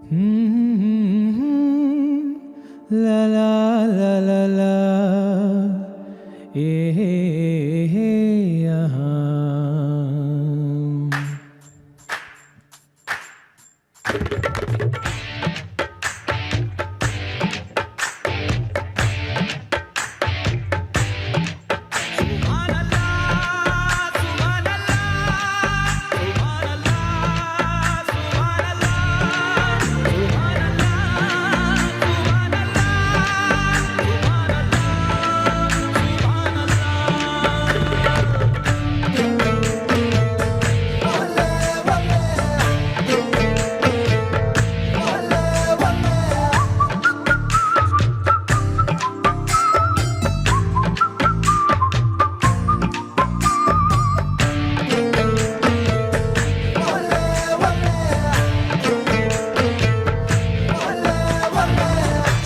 La la la la la, यहाँ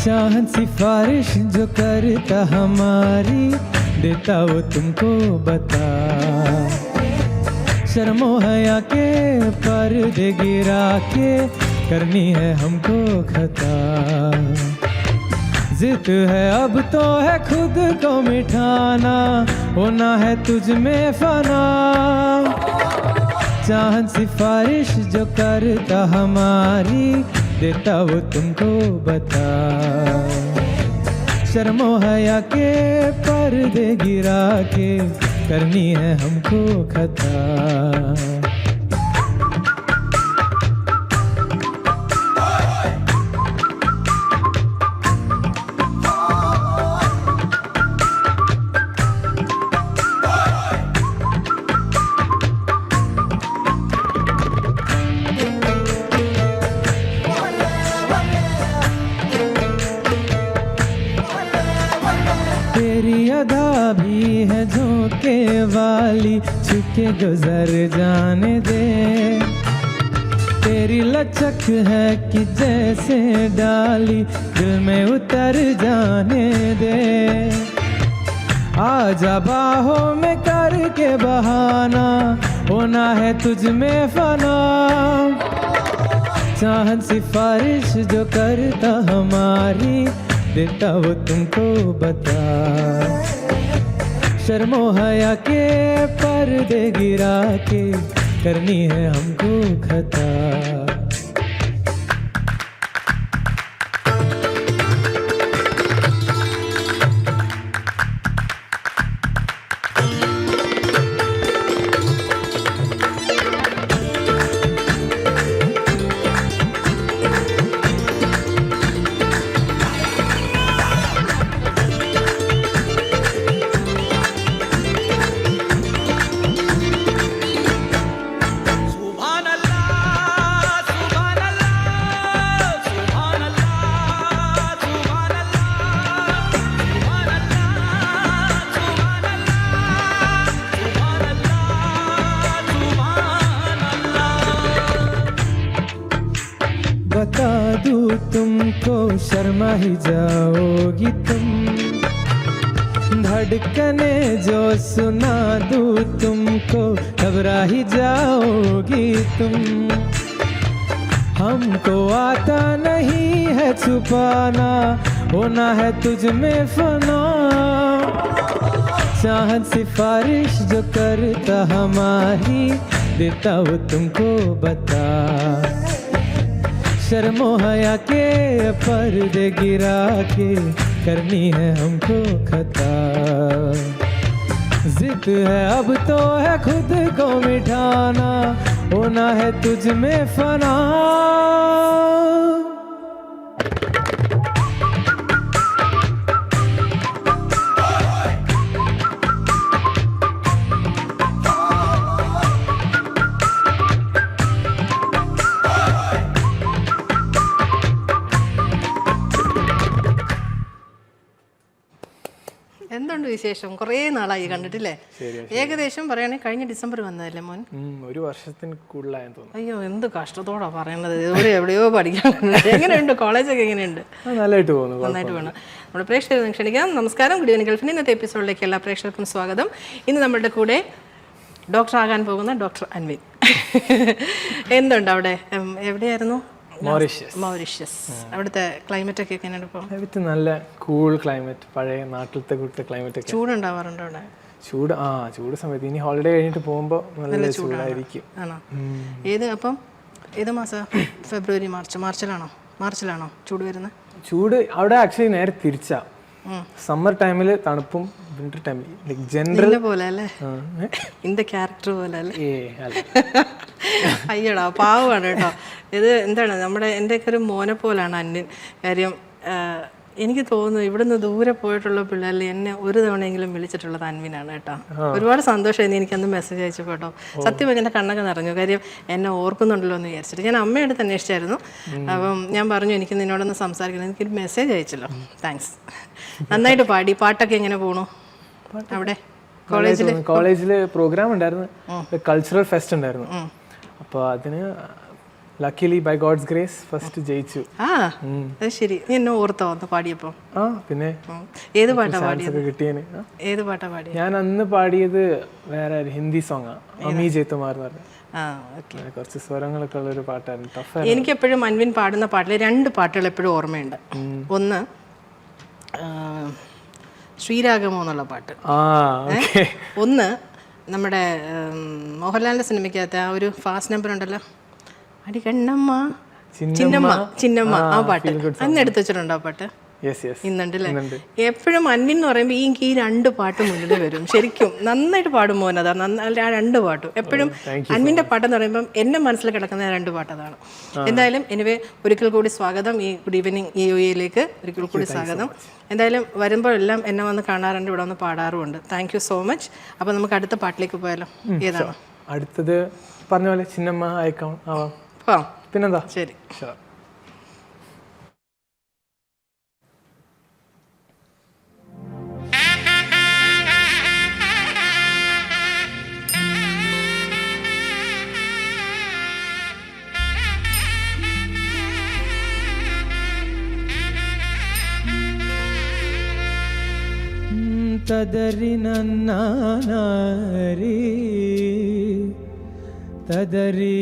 चाहत सिफारिश जो करता हमारी, देता वो तुमको बता। शर्मो हया के पर्दे गिरा के करनी है हमको खता। जिद है अब तो है खुद को मिठाना, होना है तुझ में फना। चाहत सिफारिश जो करता हमारी, देता वो तुमको बता। शर्मो हया के पर्दे गिरा के करनी है हमको खता। तेरी अदा भी है झोंके वाली, छुके गुजर जाने दे। तेरी लचक है कि जैसे डाली, दिल में उतर जाने दे। आजा बाहों में करके बहाना, होना है तुझ में फना। चाहत सिफारिश जो करता हमारी, देता वो तुमको बता। शर्मो हया के पर्दे गिरा के करनी है हमको खता। बता दूँ तुमको, शर्मा ही जाओगी तुम। धड़कने जो सुना दूँ तुमको, घबरा ही जाओगी तुम। हमको आता नहीं है छुपाना, होना है तुझ में फना। चाहत सिफारिश जो करता हमारी, देता वो तुमको बता। शर्मो हया के पर्दे गिरा के करनी है हमको खता। जिद है अब तो है खुद को मिठाना, होना है तुझ में फना। എന്തുണ്ട് വിശേഷം? കുറേ നാളായി കണ്ടിട്ടില്ലേ? ഏകദേശം പറയുകയാണെങ്കിൽ കഴിഞ്ഞ ഡിസംബർ വന്നതല്ലേ മോൻ? ഒരു വർഷത്തിന് കൂടുതലായെന്ന് തോന്നുന്നു. അയ്യോ, എന്ത് കഷ്ടത്തോടാ പറയുന്നത്. എവിടെയോ പഠിക്കാൻ. എങ്ങനെയുണ്ട് കോളേജൊക്കെ? എങ്ങനെയുണ്ട്? നന്നായിട്ട് പോകുന്നു. നന്നായിട്ട് വേണം. നമ്മുടെ പ്രേക്ഷകരെ ക്ഷണിക്കാം. നമസ്കാരം. ഗുഡ് ഈവനിംഗ് ഗൾഫിന് ഇന്നത്തെ എപ്പിസോഡിലേക്ക് എല്ലാ പ്രേക്ഷകർക്കും സ്വാഗതം. ഇന്ന് നമ്മുടെ കൂടെ ഡോക്ടർ ആകാൻ പോകുന്ന ഡോക്ടർ അൻവിൻ. എന്തുണ്ട് അവിടെ? എവിടെയായിരുന്നു? മൗറീഷ്യസ്. അവിടുത്തെ ക്ലൈമറ്റ് ഒക്കെ എങ്ങനെയാണ് ഇപ്പോൾ? വിത്ത് നല്ല കൂൾ ക്ലൈമറ്റ്, പഴയ നാട്ടിലത്തെ കൂട്ടത്തെ ക്ലൈമറ്റ് ഒക്കെ. ചൂടുണ്ടാവാറുണ്ടോ അവിടെ? ചൂട് സമയത്ത് ഇനി ഹോളിഡേ കഴിഞ്ഞിട്ട് പോകുമ്പോൾ നല്ല ചൂടായിരിക്കും. ആണോ? അപ്പം ഏത് മാസം? ഫെബ്രുവരി മാർച്ചിലാണോ ചൂട് വരുന്നത്? ചൂട് അവിടെ ആക്ച്വലി നേരെ തിരിച്ചാ. സമ്മർ ടൈമിൽ തണുപ്പും വിന്റർ ടൈമിൽ ജനറൽ പോലെ അല്ലേ, ഇന്റെ ക്യാരക്ടർ പോലെ അല്ലേ? അയ്യടാ പാവമാണ് കേട്ടോ. ഇത് എന്താണ് എൻ്റെയൊക്കെ ഒരു മോനെ പോലാണ് അന്യൻ. കാര്യം എനിക്ക് തോന്നുന്നു ഇവിടുന്ന് ദൂരെ പോയിട്ടുള്ള പിള്ളേരിൽ എന്നെ ഒരു തവണയെങ്കിലും വിളിച്ചിട്ടുള്ളത് അൻവിനാണ് കേട്ടോ. ഒരുപാട് സന്തോഷമായിരുന്നു എനിക്കന്ന് മെസ്സേജ് അയച്ചപ്പോൾ കേട്ടോ. സത്യം എൻ്റെ കണ്ണൊക്കെ നിറഞ്ഞു. കാര്യം എന്നെ ഓർക്കുന്നുണ്ടല്ലോ എന്ന് വിചാരിച്ചിട്ട് ഞാൻ അമ്മയുടെ അന്വേഷിച്ചായിരുന്നു. അപ്പം ഞാൻ പറഞ്ഞു എനിക്ക് നിന്നോടൊന്ന് സംസാരിക്കണം, എനിക്കൊരു മെസ്സേജ് അയച്ചല്ലോ. താങ്ക്സ്. നന്നായിട്ട് പാടി. പാട്ടൊക്കെ എങ്ങനെ പോണു അവിടെ? കോളേജിൽ പ്രോഗ്രാം ഉണ്ടായിരുന്നു, കൾച്ചറൽ ഫെസ്റ്റ് ഉണ്ടായിരുന്നു. അപ്പോൾ അതിന് luckily by God's grace first ജയിച്ചു. അത് ശരി. നീ എന്നെ ഓർത്തോ അന്ന് പാടിയപ്പോ? പിന്നെ ഏത് പാട്ടാ പാടിയത്? കിട്ടിയേന്. ഏത് പാട്ടാ പാടിയത്? ഞാൻ അന്ന് പാടിയത് വേറെ ഹിന്ദി സോങ്ങാ, അമി ജയത്തുമാർ എന്ന് പറഞ്ഞ കുറച്ച് സ്വരങ്ങളൊക്കെ ഉള്ള ഒരു പാട്ടായിരുന്നു. ടഫ്. എനിക്ക് എപ്പോഴും അൻവിൻ പാടുന്ന പാട്ടിൽ 2 പാട്ടുകൾ എപ്പോഴും ഓർമ്മയുണ്ട്. ഒന്ന് ശ്രീരാഗമോ എന്നുള്ള പാട്ട്. ഒന്ന് നമ്മുടെ മോഹൻലാലിന്റെ സിനിമയ്ക്കകത്ത് ആ ഒരു ഫാസ്റ്റ് നമ്പർ ഉണ്ടല്ലോ, അടി കണ്ണമ്മ ചിന്നമ്മ, ആ പാട്ട് അന്ന് എടുത്തു വെച്ചിട്ടുണ്ടോ? ആ പാട്ട് ഇന്നുണ്ടല്ലേ? എപ്പോഴും അൻവിൻ എന്ന് പറയുമ്പോൾ ഈ 2 പാട്ട് മുന്നിൽ വരും. ശരിക്കും നന്നായിട്ട് പാടും മോൻ. അതാ ആ 2 പാട്ടും എപ്പോഴും അൻവിൻ്റെ പാട്ടെന്ന് പറയുമ്പം എൻ്റെ മനസ്സിൽ കിടക്കുന്ന 2 പാട്ട് അതാണ്. എന്തായാലും എനിവേ ഒരിക്കൽ കൂടി സ്വാഗതം ഈ ഗുഡ് ഈവനിങ് EOAയിലേക്ക്. ഒരിക്കൽ കൂടി സ്വാഗതം. എന്തായാലും വരുമ്പോഴെല്ലാം എന്നെ വന്ന് കാണാറുണ്ട്, ഇവിടെ വന്ന് പാടാറുമുണ്ട്. Thank you so much. അപ്പോൾ നമുക്ക് അടുത്ത പാട്ടിലേക്ക് പോയാലോ? ഏതാണ് അടുത്തത്? പറഞ്ഞ പോലെ ചിന്നമ്മ അയക്കാം. പിന്നെന്താ? ശരി. തദരി നന്നാരി തദരി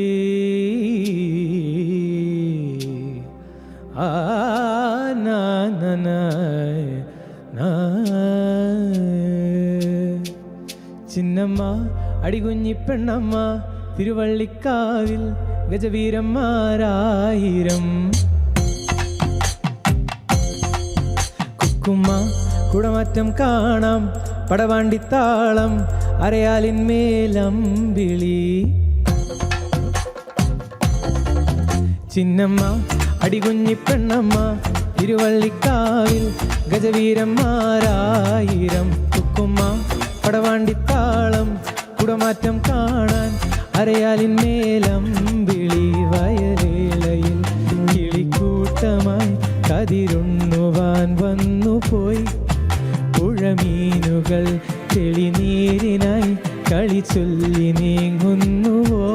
ചിന്നമ്മ അടികുഞ്ഞിപ്പെണ്ണമ്മ തിരുവള്ളിക്കാവിൽ ഗജവീരന്മാരായിരം. കുക്കുമ്മ കുടമാറ്റം കാണാം, പടവാണ്ടിത്താളം അരയാലിന്മേലമ്പിളി. ചിന്നമ്മ അടികുഞ്ഞിപ്പെണ്ണമ്മ തിരുവള്ളിക്കാവിൽ ഗജവീരന്മാരായിരം. കുക്കുമ്മ പടവാണ്ടിത്താളം കുടമാറ്റം കാണാൻ അരയാലിന്മേലമ്പിളി. വയലേളയിൽ കിളിക്കൂട്ടമായി കതിരുണ്ണുവാൻ വന്നുപോയി. പുഴമീനുകൾ തെളിനീരിനായി കളി ചൊല്ലി നീങ്ങുന്നുവോ?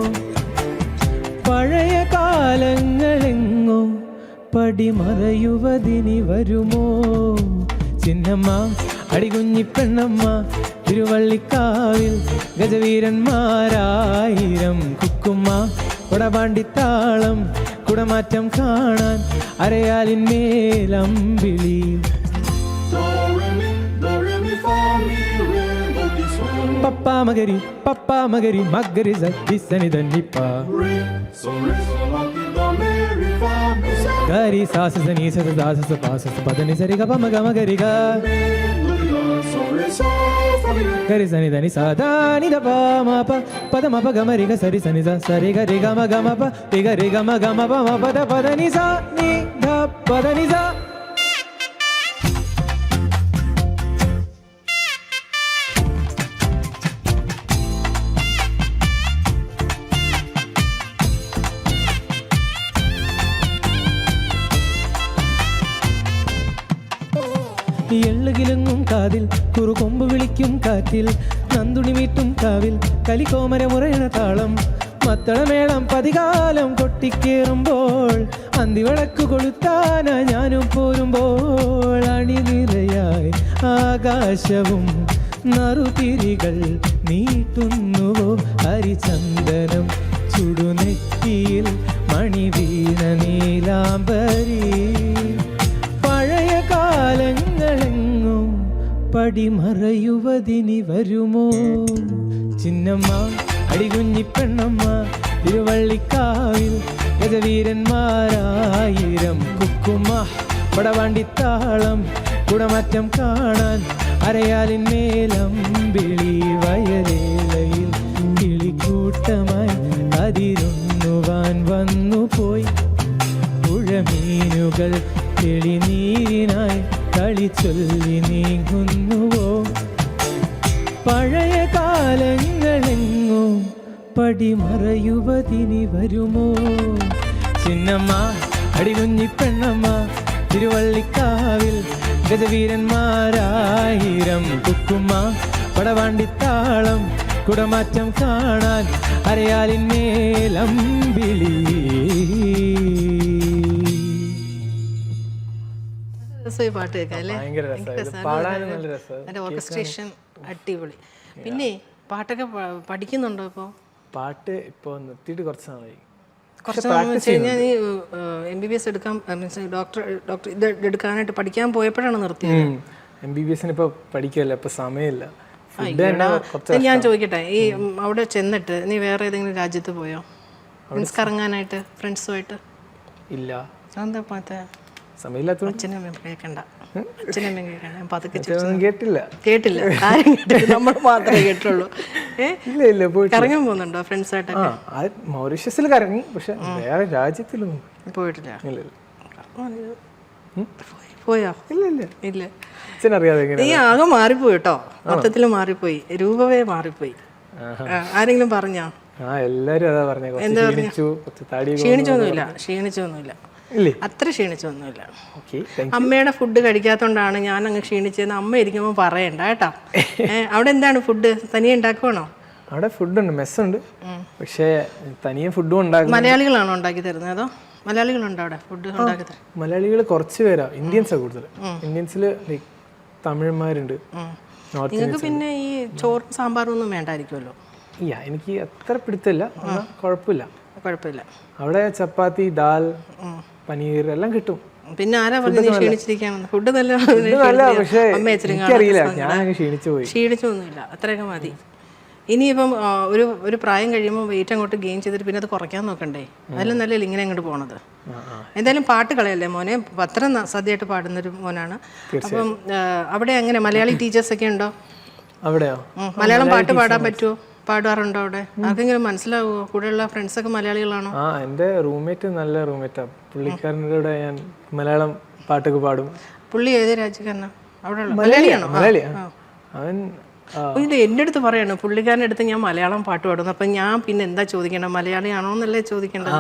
പഴയ കാലങ്ങളെങ്ങോ പടിമറയുവതിനി വരുമോ? ചിന്നമ്മ അടികുഞ്ഞിപ്പെണ്ണമ്മ തിരുവള്ളിക്കാവിൽ ഗജവീരന്മാരായിരം. കുക്കുമ്മ കുടപാണ്ടിത്താളം കുടമാറ്റം കാണാൻ അരയാലിന്മേലമ്പിളി. പപ്പാ മകരി മകരി സനി ധന്നിപ്പ ഗരി സാസ സനി സ ദാസ സ പാസ സ പദനി സരി ഗ പ മ ഗ മകരി ഗ ഗരി സനി ധനി സ ദ നി ധ പ മ പ പദ മ പ ഗ മ രി ഗ സരി സനി സ സരി ഗ രി ഗ മ ഗ മ പ രി ഗ രി ഗ മ ഗ മ പ మ പ ധ പ ധ നി സ നി ധ പ ധ നി സ. എള്ളുകിലുങ്ങും കാതിൽ കുറുകൊമ്പ് വിളിക്കും കാറ്റിൽ നന്ദുണി മീട്ടും കാവിൽ കലിക്കോമരമുറയണ താളം മത്തളമേളം പതികാലം കൊട്ടിക്കേറുമ്പോൾ അന്തിവിളക്ക് കൊളുത്താന ഞാനും പോരുമ്പോൾ അണിനിരയായി ആകാശവും നറുതിരികൾ നീട്ടുന്നുവോ? ഹരിചന്ദനം ചുടുനെറ്റിയിൽ മണി വീണ നീല നീലാംബരി പഴയ കാലങ്ങളെങ്ങും പടിമറയുവതിനി വരുമോ ചിന്നമ്മ അടികുഞ്ഞിപ്പെണ്ണമ്മ തിരുവള്ളിക്കാവിൽ ഗജവീരന്മാരായിരം കുക്കുമ്മ പടവാണ്ടിത്താളം കുടമാറ്റം കാണാൻ അരയാലിന്മേലം വിളി വയലേലയിൽ കിളിക്കൂട്ടമായി അതിരുന്നുവാൻ വന്നുപോയി പുഴമീനുകൾ തെളിനീരിനായി കളി ചൊല്ലി നീങ്ങുന്നുവോ പഴയ കാലങ്ങളെങ്ങും പടിമറയുവതിനി വരുമോ ചിന്നമ്മ അടികുഞ്ഞിപ്പെണ്ണമ്മ തിരുവള്ളിക്കാവിൽ ഗജവീരന്മാരായിരം കുക്കുമ്മ പടവാണ്ടിത്താളം കുടമാറ്റം കാണാൻ അരയാലിന്മേലമ്പിളി. രസമായി പാട്ട് കേൾക്കാം അല്ലേ? ഭയങ്കര രസമാണ്, പാടാനും നല്ല രസമാണ്, അതിന്റെ ഓർക്കസ്ട്രേഷൻ അടിപൊളി. പിന്നെ പാട്ടൊക്കെ പഠിക്കുന്നുണ്ടോ ഇപ്പോൾ? പാട്ട് ഇപ്പോൾ നിർത്തിയിട്ട് കുറച്ച് നാളായി. കുറച്ച് നാൾ വെച്ച് കഴിഞ്ഞാൽ നീ MBBS എടുക്കാൻ മീൻസ് ഡോക്ടർ ഇത് എടുക്കാനായിട്ട് പഠിക്കാൻ പോയപ്പോഴാണ് നിർത്തിയത്? MBBS ഇപ്പോൾ പഠിക്കുമല്ലോ, ഇപ്പോൾ സമയമില്ല. ഞാൻ ചോദിക്കട്ടെ, ഈ അവിടെ ചെന്നിട്ട് നീ വേറെ ഏതെങ്കിലും രാജ്യത്ത് പോയോ മീൻസ് കറങ്ങാനായിട്ട് ഫ്രണ്ട്സുമായിട്ട്? ഇല്ല. എന്താ പാത്ത സമയമില്ലാത്ത അച്ഛനമ്മ കേൾക്കണ്ട, അച്ഛനമ്മ കേൾക്കണ്ട. ഞാൻ പതുക്കെ കേട്ടില്ല കേട്ടില്ല, ആരും കേട്ടില്ല, നമ്മൾ മാത്രമേ കേട്ടുള്ളൂ. ഇല്ല ഇല്ല, പോയി കറങ്ങാൻ പോകുന്നുണ്ടോ ഫ്രണ്ട്സായിട്ടൊക്കെ? മൗറീഷ്യസിൽ കറങ്ങി, പക്ഷെ വേറെ രാജ്യത്തിലൊന്നും പോയിട്ടില്ല. ഇല്ല. പോയോ? ഇല്ല ഇല്ല ഇല്ല. അച്ഛനറിയാതെ നീ ആകെ മാറിപ്പോയി കേട്ടോ, മൊത്തത്തിൽ മാറിപ്പോയി, രൂപവേ മാറിപ്പോയി. ആരെങ്കിലും പറഞ്ഞോ? എല്ലാരും അതാ പറഞ്ഞേ. ക്ഷീണിച്ചൊന്നുമില്ല, അത്ര ക്ഷീണിച്ചൊന്നുമില്ല. അമ്മയുടെ ഫുഡ് കഴിക്കാത്തോണ്ടാണ് ഞാൻ അങ്ങ് ക്ഷീണിച്ചതെന്ന് അമ്മ ഇരിക്കുമ്പോൾ പറയണ്ട കേട്ടോ. അവിടെ എന്താണ് ഫുഡ്? തനിയെ ഉണ്ടാക്കുവാണോ? അവിടെ ഫുഡുണ്ട്, മെസ്സുണ്ട്, പക്ഷേ തനിയെ ഫുഡും ഉണ്ടാക്കും. മലയാളികളാണോ ഉണ്ടാക്കി തരുന്നത് അതോ മലയാളികളുണ്ടോ അവിടെ ഫുഡ് ഉണ്ടാക്കി തരുന്നത്? മലയാളികൾ കുറച്ച് പേരാ, ഇന്ത്യൻസാണ് കൂടുതൽ. ഇന്ത്യൻസിൽ ലൈക്ക് തമിഴന്മാരുണ്ട്. നിങ്ങൾക്ക് പിന്നെ ഈ ചോറും സാമ്പാറും ഒന്നും വേണ്ടായിരിക്കുമല്ലോ? ഇല്ല, എനിക്ക് അത്ര പിടുത്തമില്ല, കുഴപ്പമില്ല. അവിടെ ചപ്പാത്തി, ദാൽ, പനീർ എല്ലാം കിട്ടും. പിന്നെ ആരാ പറഞ്ഞു ക്ഷീണിച്ചിരിക്കുകയാണെന്ന്? ഫുഡ് നല്ല, പക്ഷേ എനിക്കറിയില്ല, ഞാൻ ക്ഷീണിച്ചു പോയി. ക്ഷീണിച്ചൊന്നുമില്ല, അത്രയൊക്കെ മതി. ഇനിയിപ്പം ഒരു പ്രായം കഴിയുമ്പോൾ വെയിറ്റ് അങ്ങോട്ട് ഗെയിൻ ചെയ്തിട്ട് പിന്നെ അത് കുറയ്ക്കാൻ നോക്കണ്ടേ? അതിലും നല്ല ഇങ്ങനെ അങ്ങോട്ട് പോണത്. എന്തായാലും പാട്ട് കളയല്ലേ മോനെ, അത്ര സദ്യയായിട്ട് പാടുന്നൊരു മോനാണ്. അപ്പം അവിടെ എങ്ങനെ മലയാളി ടീച്ചേഴ്സ് ഒക്കെ ഉണ്ടോ? അവിടെയോ? മലയാളം പാട്ട് പാടാൻ പറ്റുമോ? പാടാറുണ്ടോ അവിടെ? ആർക്കെങ്കിലും മനസ്സിലാവുമോ? കൂടെയുള്ള ഫ്രണ്ട്സൊക്കെ മലയാളികളാണോ? എൻ്റെ റൂംമേറ്റ് നല്ല റൂംമേറ്റാണ്. പുള്ളിക്കാരൻ്റെ കൂടെ ഞാൻ മലയാളം പാട്ടൊക്കെ പാടും. പുള്ളി ഏത് രാജ്യക്കാരനാ? അവിടെ മലയാളിയാണോ? മലയാളിയാണ് അവൻ. ഇത് എൻ്റെ അടുത്ത് പറയണോ, പുള്ളിക്കാരൻ്റെ അടുത്ത് ഞാൻ മലയാളം പാട്ട് പാടുന്നു. അപ്പം ഞാൻ പിന്നെ എന്താ ചോദിക്കേണ്ടത്? മലയാളിയാണോ എന്നല്ലേ ചോദിക്കേണ്ടത്?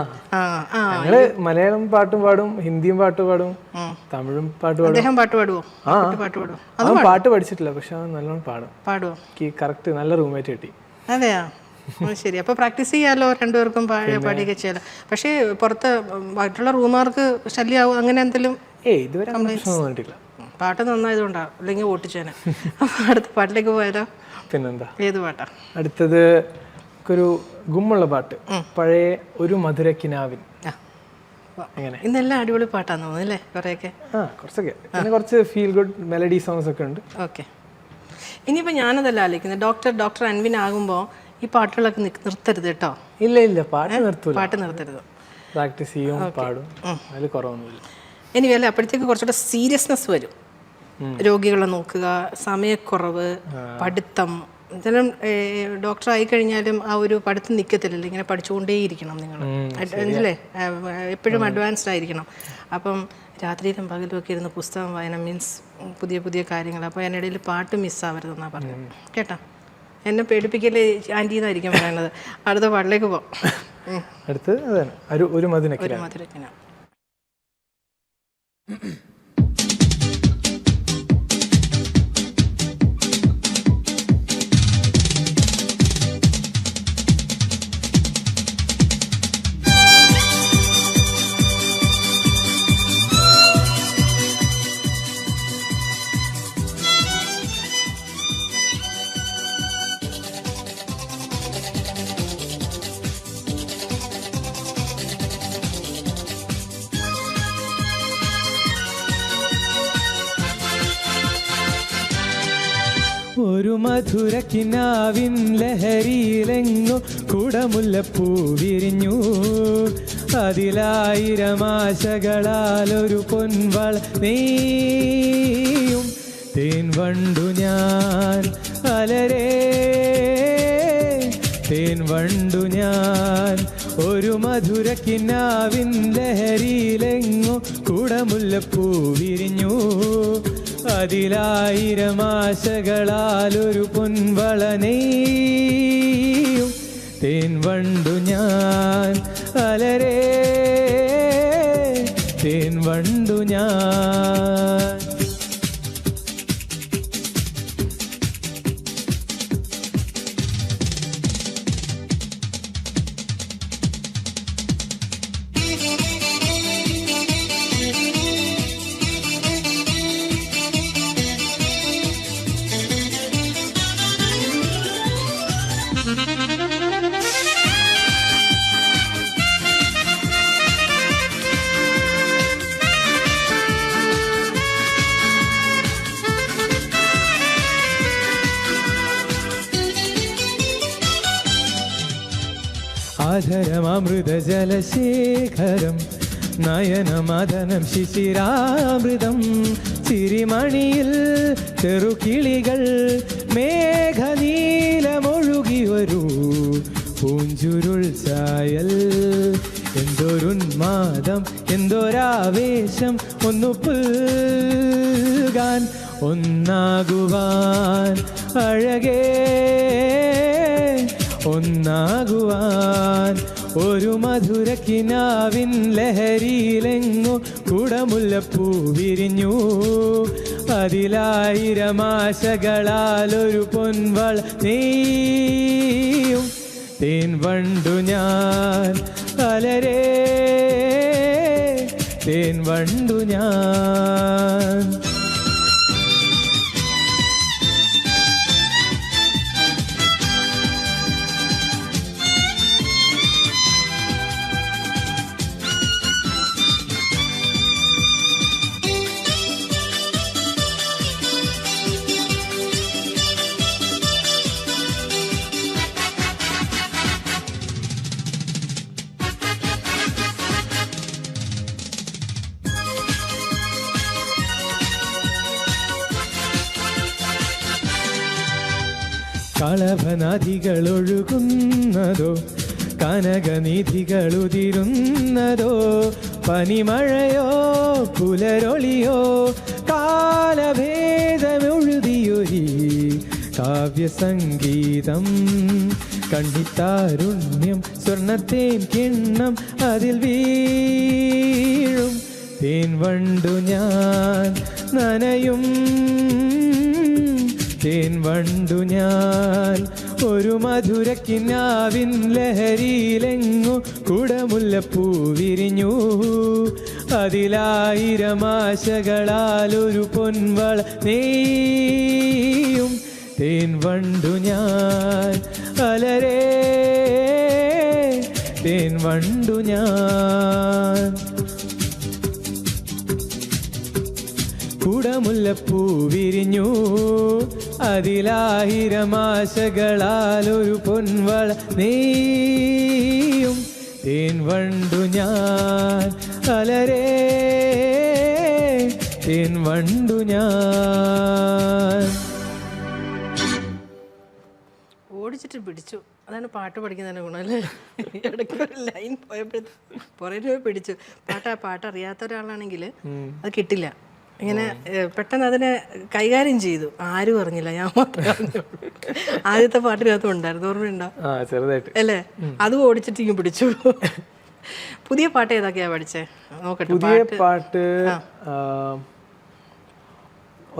ഞങ്ങള് മലയാളം പാട്ടും പാടും, ഹിന്ദിയും പാട്ട് പാടും, തമിഴും പാട്ട് പാടും. അദ്ദേഹം പാട്ട് പാടുവോ? പാട്ട് പാടുവോ? അവൻ പാട്ട് പഠിച്ചിട്ടില്ല, പക്ഷെ അവൻ നല്ലോണം പാടുവോ? കറക്റ്റ് നല്ല റൂംമേറ്റ് കിട്ടി. അതെയാ? ശരി, അപ്പോൾ പ്രാക്ടീസ് ചെയ്യാമല്ലോ രണ്ടുപേർക്കും പാടിയൊക്കെ ചെയ്യാലോ. പക്ഷേ പുറത്ത് മറ്റുള്ള റൂമാർക്ക് ശല്യമാവും അങ്ങനെ എന്തെങ്കിലും? ഇതുവരെ പ്രശ്നമൊന്നും വന്നിട്ടില്ല. പാട്ട് നന്നായതുകൊണ്ടാണ്, അല്ലെങ്കിൽ ഓട്ടിച്ചേനെ. അപ്പോൾ അടുത്ത പാട്ടിലേക്ക് പോയാലോ? പിന്നെന്താ, ഏത് പാട്ടാ അടുത്തത്? ഒരു ഗുമ്മുള്ള പാട്ട്, പഴയ ഒരു മധുരക്കിനാവിൻ. എങ്ങനെ? ഇന്നെല്ലാം അടിപൊളി പാട്ടാന്ന് തോന്നുന്നു അല്ലേ? കുറേയൊക്കെ കുറച്ചൊക്കെ, പിന്നെ കുറച്ച് ഫീൽ ഗുഡ് മെലഡി സോങ്സ് ഒക്കെ ഉണ്ട്. ഓക്കെ. ഇനിയിപ്പോൾ ഞാനതല്ല ആലോചിക്കുന്നത്, ഡോക്ടർ അൻവിൻ ആകുമ്പോൾ ഈ പാട്ടുകളൊക്കെ നിർത്തരുത് കേട്ടോ. ഇല്ല ഇല്ല, പാട്ട് നിർത്തരുത്. പ്രാക്ടീസ് ചെയ്യും, പാടും, അതിൽ കുറവൊന്നുമില്ല. ഇനി വല്ല അപ്പോഴത്തേക്ക് കുറച്ചുകൂടെ സീരിയസ്നെസ് വരും. രോഗികളെ നോക്കുക, സമയക്കുറവ്, പഠിത്തം. എന്തായാലും ഡോക്ടർ ആയിക്കഴിഞ്ഞാലും ആ ഒരു പഠിത്തം നിൽക്കത്തില്ലല്ലോ, ഇങ്ങനെ പഠിച്ചുകൊണ്ടേയിരിക്കണം നിങ്ങൾ അല്ലേ? എപ്പോഴും അഡ്വാൻസ്ഡ് ആയിരിക്കണം. അപ്പം രാത്രിയിലും പകലും ഒക്കെ ഇരുന്ന് പുസ്തകം വായന മീൻസ് പുതിയ പുതിയ കാര്യങ്ങൾ. അപ്പോൾ അതിനിടയിൽ പാട്ട് മിസ്സാവരുതെന്നാണ് പറഞ്ഞത് കേട്ടോ. എന്നെ പേടിപ്പിക്കല്ലേ ആൻറ്റി എന്നായിരിക്കും പറയുന്നത്. അടുത്ത പാട്ടിലേക്ക് പോകാം. അടുത്ത് ഒരു മധുരക്കിനാ. മധുരക്കിനാവിൻ ലഹരിയിലെങ്ങോ കുടമുല്ലപ്പൂ വിരിഞ്ഞു. അതിലായിരം ആശകളാലൊരു പൊൻവള നെയ്യും. തേൻ വണ്ടു ഞാൻ അലരേ, തേൻ വണ്ടു ഞാൻ ഒരു മധുരക്കിനാവിൻ ലഹരിയിലെങ്ങോ കുടമുല്ലപ്പൂ വിരിഞ്ഞു. അതിലായിരം ആശകളാലൊരു പൊൻവള നെയ്യും. തേൻ വണ്ടു ഞാൻ അലരേ, തേൻ വണ്ടു ഞാൻ. ആധരമൃതജലശേഖരം നയനമദനം ശിശിരാമൃതം. ചിരിമണിയിൽ ചെറുകിളികൾ മേഘനീലമൊഴുകി വരൂ. പൂഞ്ചുരുൾ ചായൽ എന്തൊരുന്മാദം എന്തൊരാവേശം. ഒന്നു പുൽകാൻ ഒന്നാകുവാൻ അഴകേ, ഒന്നാകുവാൻ ഒരു മധുരക്കിനാവിൻ ലഹരിയിലെങ്ങോ കുടമുല്ലപ്പൂ വിരിഞ്ഞു. അതിലായിരം ആശകളാലൊരു പൊൻവള നെയ്യും. തേൻ വണ്ടു ഞാൻ അലരേ, തേൻ വണ്ടു ഞാൻ. കളഭനദികളൊഴുകുന്നതോ കനകനിധികളുതിരുന്നതോ. പനിമഴയോ പുലരൊളിയോ കാലഭേദമെഴുതിയൊരി കാവ്യസംഗീതം. കണ്ണിത്താരുണ്യം സ്വർണ്ണത്തേൻ കിണ്ണം അതിൽ വീഴും. തേൻ വണ്ടു ഞാൻ നനയും, തേൻ വണ്ടു ഞാൻ ഒരു മധുരക്കിനാവിൻ ലഹരിയിലെങ്ങോ കുടമുല്ലപ്പൂ വിരിഞ്ഞു. അതിലായിരം ആശകളാലൊരു പൊൻവള നെയ്യും. തേൻ വണ്ടു ഞാൻ അലരേ, തേൻ വണ്ടു ഞാൻ. കുടമുല്ലപ്പൂ വിരിഞ്ഞു. അതിലായിരം ആശകളാലൊരു പൊൻവള നെയ്യും. തേൻ വണ്ടു ഞാൻ അലരേ, തേൻ വണ്ടു ഞാൻ. ഓടിച്ചിട്ട് പിടിച്ചു. അതാണ് പാട്ട് പഠിക്കുന്നതിൻ്റെ ഗുണം അല്ലേ. ഇടയ്ക്ക് ഒരു ലൈൻ പോയപ്പോഴത്തേക്ക് പുറകെ പിടിച്ചു. പാട്ട് അറിയാത്ത ഒരാളാണെങ്കിൽ അത് കിട്ടില്ല. ഇങ്ങനെ പെട്ടെന്ന് അതിനെ കൈകാര്യം ചെയ്തു. ആരും അറിഞ്ഞില്ല, ഞാൻ മാത്രമേ അറിഞ്ഞുള്ളൂ. ആദ്യത്തെ പാട്ടിനകത്തും ഉണ്ടായിരുന്നു, ഓർമ്മയുണ്ടോ? ചെറുതായിട്ട് അല്ലേ? അതും ഓടിച്ചിട്ട് ഇങ്ങനെ പിടിച്ചു. പുതിയ പാട്ട് ഏതൊക്കെയാ പഠിച്ചേ? നോക്കട്ടെ. പുതിയ പാട്ട്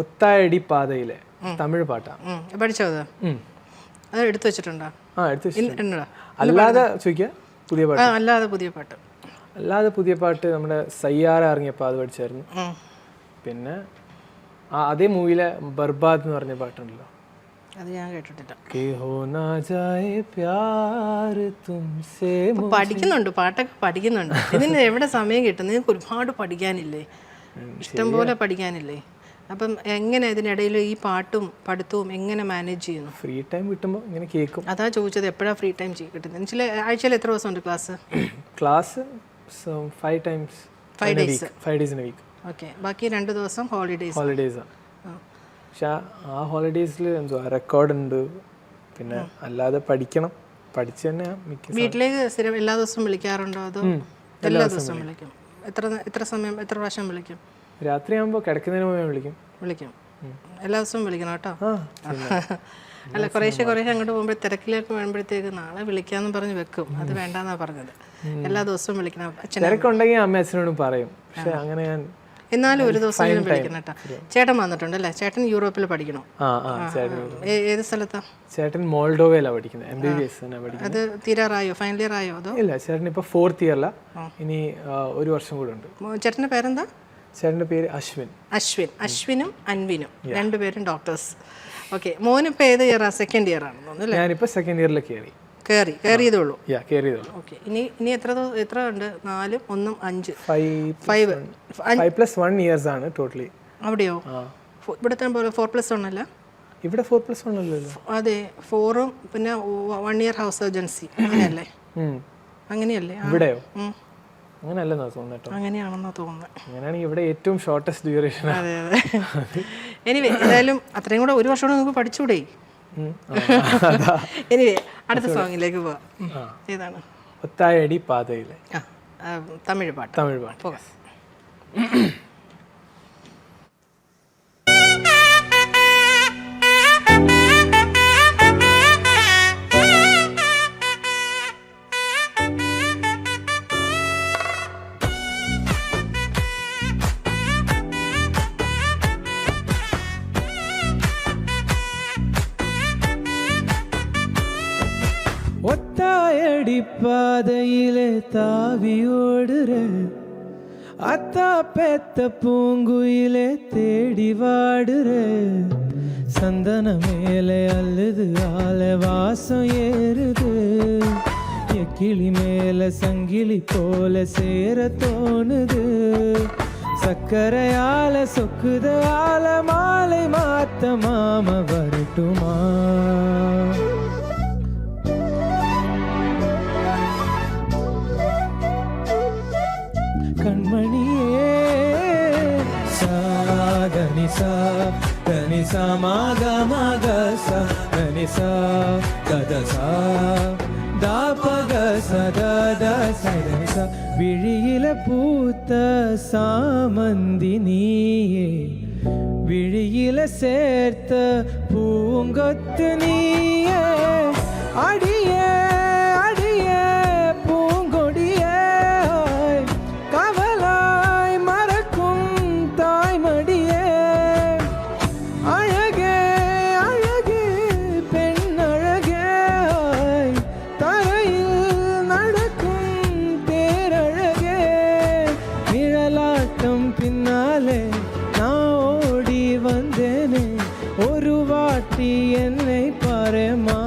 ഒത്തായടി പാതയിലെ തമിഴ് പാട്ടാണ്. പഠിച്ചോ? അത് എടുത്തു വെച്ചിട്ടുണ്ടോ? അല്ലാതെ ചോദിക്കുക പുതിയ പാട്ട്. അല്ലാതെ പുതിയ പാട്ട്, അല്ലാതെ പുതിയ പാട്ട് നമ്മുടെ സയ്യാറ ഇറങ്ങിയപ്പോൾ അത് പഠിച്ചായിരുന്നു. പിന്നെ അതേ മൂവിയിലെ ബർബാദ് എന്ന് പറഞ്ഞ പാട്ടുണ്ടല്ലോ, അത് ഞാൻ കേട്ടിട്ടില്ല. പഠിക്കുന്നുണ്ട്, പാട്ടൊക്കെ പഠിക്കുന്നുണ്ട്. ഇതിന് എവിടെ സമയം കിട്ടും? നിങ്ങൾക്ക് ഒരുപാട് പഠിക്കാനില്ലേ, ഇഷ്ടം പോലെ പഠിക്കാനില്ലേ? അപ്പം എങ്ങനെ ഇതിനിടയിൽ ഈ പാട്ടും പഠിത്തവും എങ്ങനെ മാനേജ് ചെയ്യുന്നു? ഫ്രീ ടൈം കിട്ടുമ്പോൾ ഇങ്ങനെ കേൾക്കും. അതാ ചോദിച്ചത്, എപ്പോഴാണ് ഫ്രീ ടൈം കിട്ടുന്നത്? ആഴ്ചയിൽ എത്ര ദിവസമുണ്ട് class? Class 5 days in a week. Okay, ബാക്കി 2 ദിവസം ഹോളിഡേയ്സാണ്. പക്ഷെ ആ ഹോളിഡേയ്സിൽ എന്തുവാ റെക്കോർഡുണ്ട്, പിന്നെ അല്ലാതെ പഠിച്ച് തന്നെ വീട്ടിലേക്ക് സ്ഥിരം എല്ലാ ദിവസവും വിളിക്കാറുണ്ടോ? അതോ എല്ലാ ദിവസവും വിളിക്കും? എത്ര പ്രാവശ്യം വിളിക്കും? രാത്രിയാകുമ്പോൾ കിടക്കുന്നതിന് മുമ്പേ വിളിക്കും. എല്ലാ ദിവസവും വിളിക്കണം കേട്ടോ. അല്ല, കുറേശ്ശെ അങ്ങോട്ട് പോകുമ്പോൾ തിരക്കിലേക്ക് വരുമ്പോഴത്തേക്ക് നാളെ വിളിക്കാന്ന് പറഞ്ഞ് വെക്കും. അത് വേണ്ടെന്നാ പറഞ്ഞത്. എല്ലാ ദിവസവും വിളിക്കണം. തിരക്കുണ്ടെങ്കിൽ അമ്മ അച്ഛനോടും പറയും, പക്ഷെ അങ്ങനെ ഞാൻ എന്നാലും ഒരു ദിവസം വിളിക്കണം കേട്ടോ. ചേട്ടൻ വന്നിട്ടുണ്ട് അല്ലേ? ചേട്ടൻ യൂറോപ്പിൽ പഠിക്കണോ? ഏത് സ്ഥലത്താ? ചേട്ടൻ മോൾഡോവയിലാണ് പഠിക്കുന്നത്, MBBS പഠിക്കുന്നത്. അത് തീരാറായോ? ഫൈനൽ ഇയർ ആയോ? അതോ? ഇല്ല, ചേട്ടൻ ഇപ്പോൾ 4th ഇയറിലാ. ഇനി 1 വർഷം കൂടെ ഉണ്ട്. ചേട്ടൻ്റെ പേരെന്താ? ചേട്ടൻ്റെ പേര് അശ്വിനും അൻവിനും, രണ്ടുപേരും ഡോക്ടേഴ്സ്. ഓക്കെ, മോനിപ്പോൾ ഏത് ഇയറാ? സെക്കൻഡ് ഇയർ ആണെന്ന് തോന്നുന്നു അല്ലേ? ഞാനിപ്പോൾ സെക്കൻഡ് ഇയറിൽ കയറിയതേ ഉള്ളൂ. ഓക്കെ, ഇനി എത്ര ഉണ്ട്? 4 1 5 5+1 years ആണ് ടോട്ടലി. അവിടെയോ? ഇവിടുത്തെ പോലെ 4+1 അല്ല? ഇവിടെ 4+1 അല്ലല്ലോ. അതെ, 4ഉം പിന്നെ 1 year ഹൗസ് സർജൻസി അങ്ങനെയല്ലേ? അങ്ങനെയല്ലേ ഇവിടെയോ? അങ്ങനെയല്ലെന്നാ തോന്നുന്നു. അങ്ങനെയാണെന്നാ തോന്നുന്നത്. അങ്ങനെയാണെങ്കിൽ ഇവിടെ ഏറ്റവും ഷോർട്ടസ്റ്റ് ഡ്യൂറേഷൻ. അതെ. എനിവേ, ഏതായാലും അത്രയും കൂടെ 1 വർഷം നമുക്ക് പഠിച്ചൂടെ? എനിവേ, അടുത്ത സോങ്ങിലേക്ക് പോവാം. ഏതാണ്? ഒത്തായടി പാതയിലെ തമിഴ് പാട്ട്. പോകാം. ஒத்தாயடிப்பாதையிலே தாவி ஓடுற அத்தா பெத்த பூங்குயிலே தேடி வாடுற சந்தன மேலே அல்லது ஆல வாசம் ஏறுது எக்கிளி மேல சங்கிலி போல சேர தோணுது சக்கரையால சொக்குத ஆல மாலை மாத்த மாம வரட்டுமா கண்மணியே சாகனிசா கனிசா மாக மாக சா கனிசா கதசா தாபக சதத சதனிசா விழியில பூத்த சாமந்தி நீயே விழியில சேர்த்த பூங்கொத்து நீயே அடியே அடியே பூங்கொடியே கவலாய் மறக்கும் தாய்மடியே அழகே அழகே பெண் அழகே தரையில் நடக்கும் தேரழகே நிழலாட்டம் பின்னாலே நான் ஓடி வந்தேனே ஒரு வாட்டி என்னை பாரேமா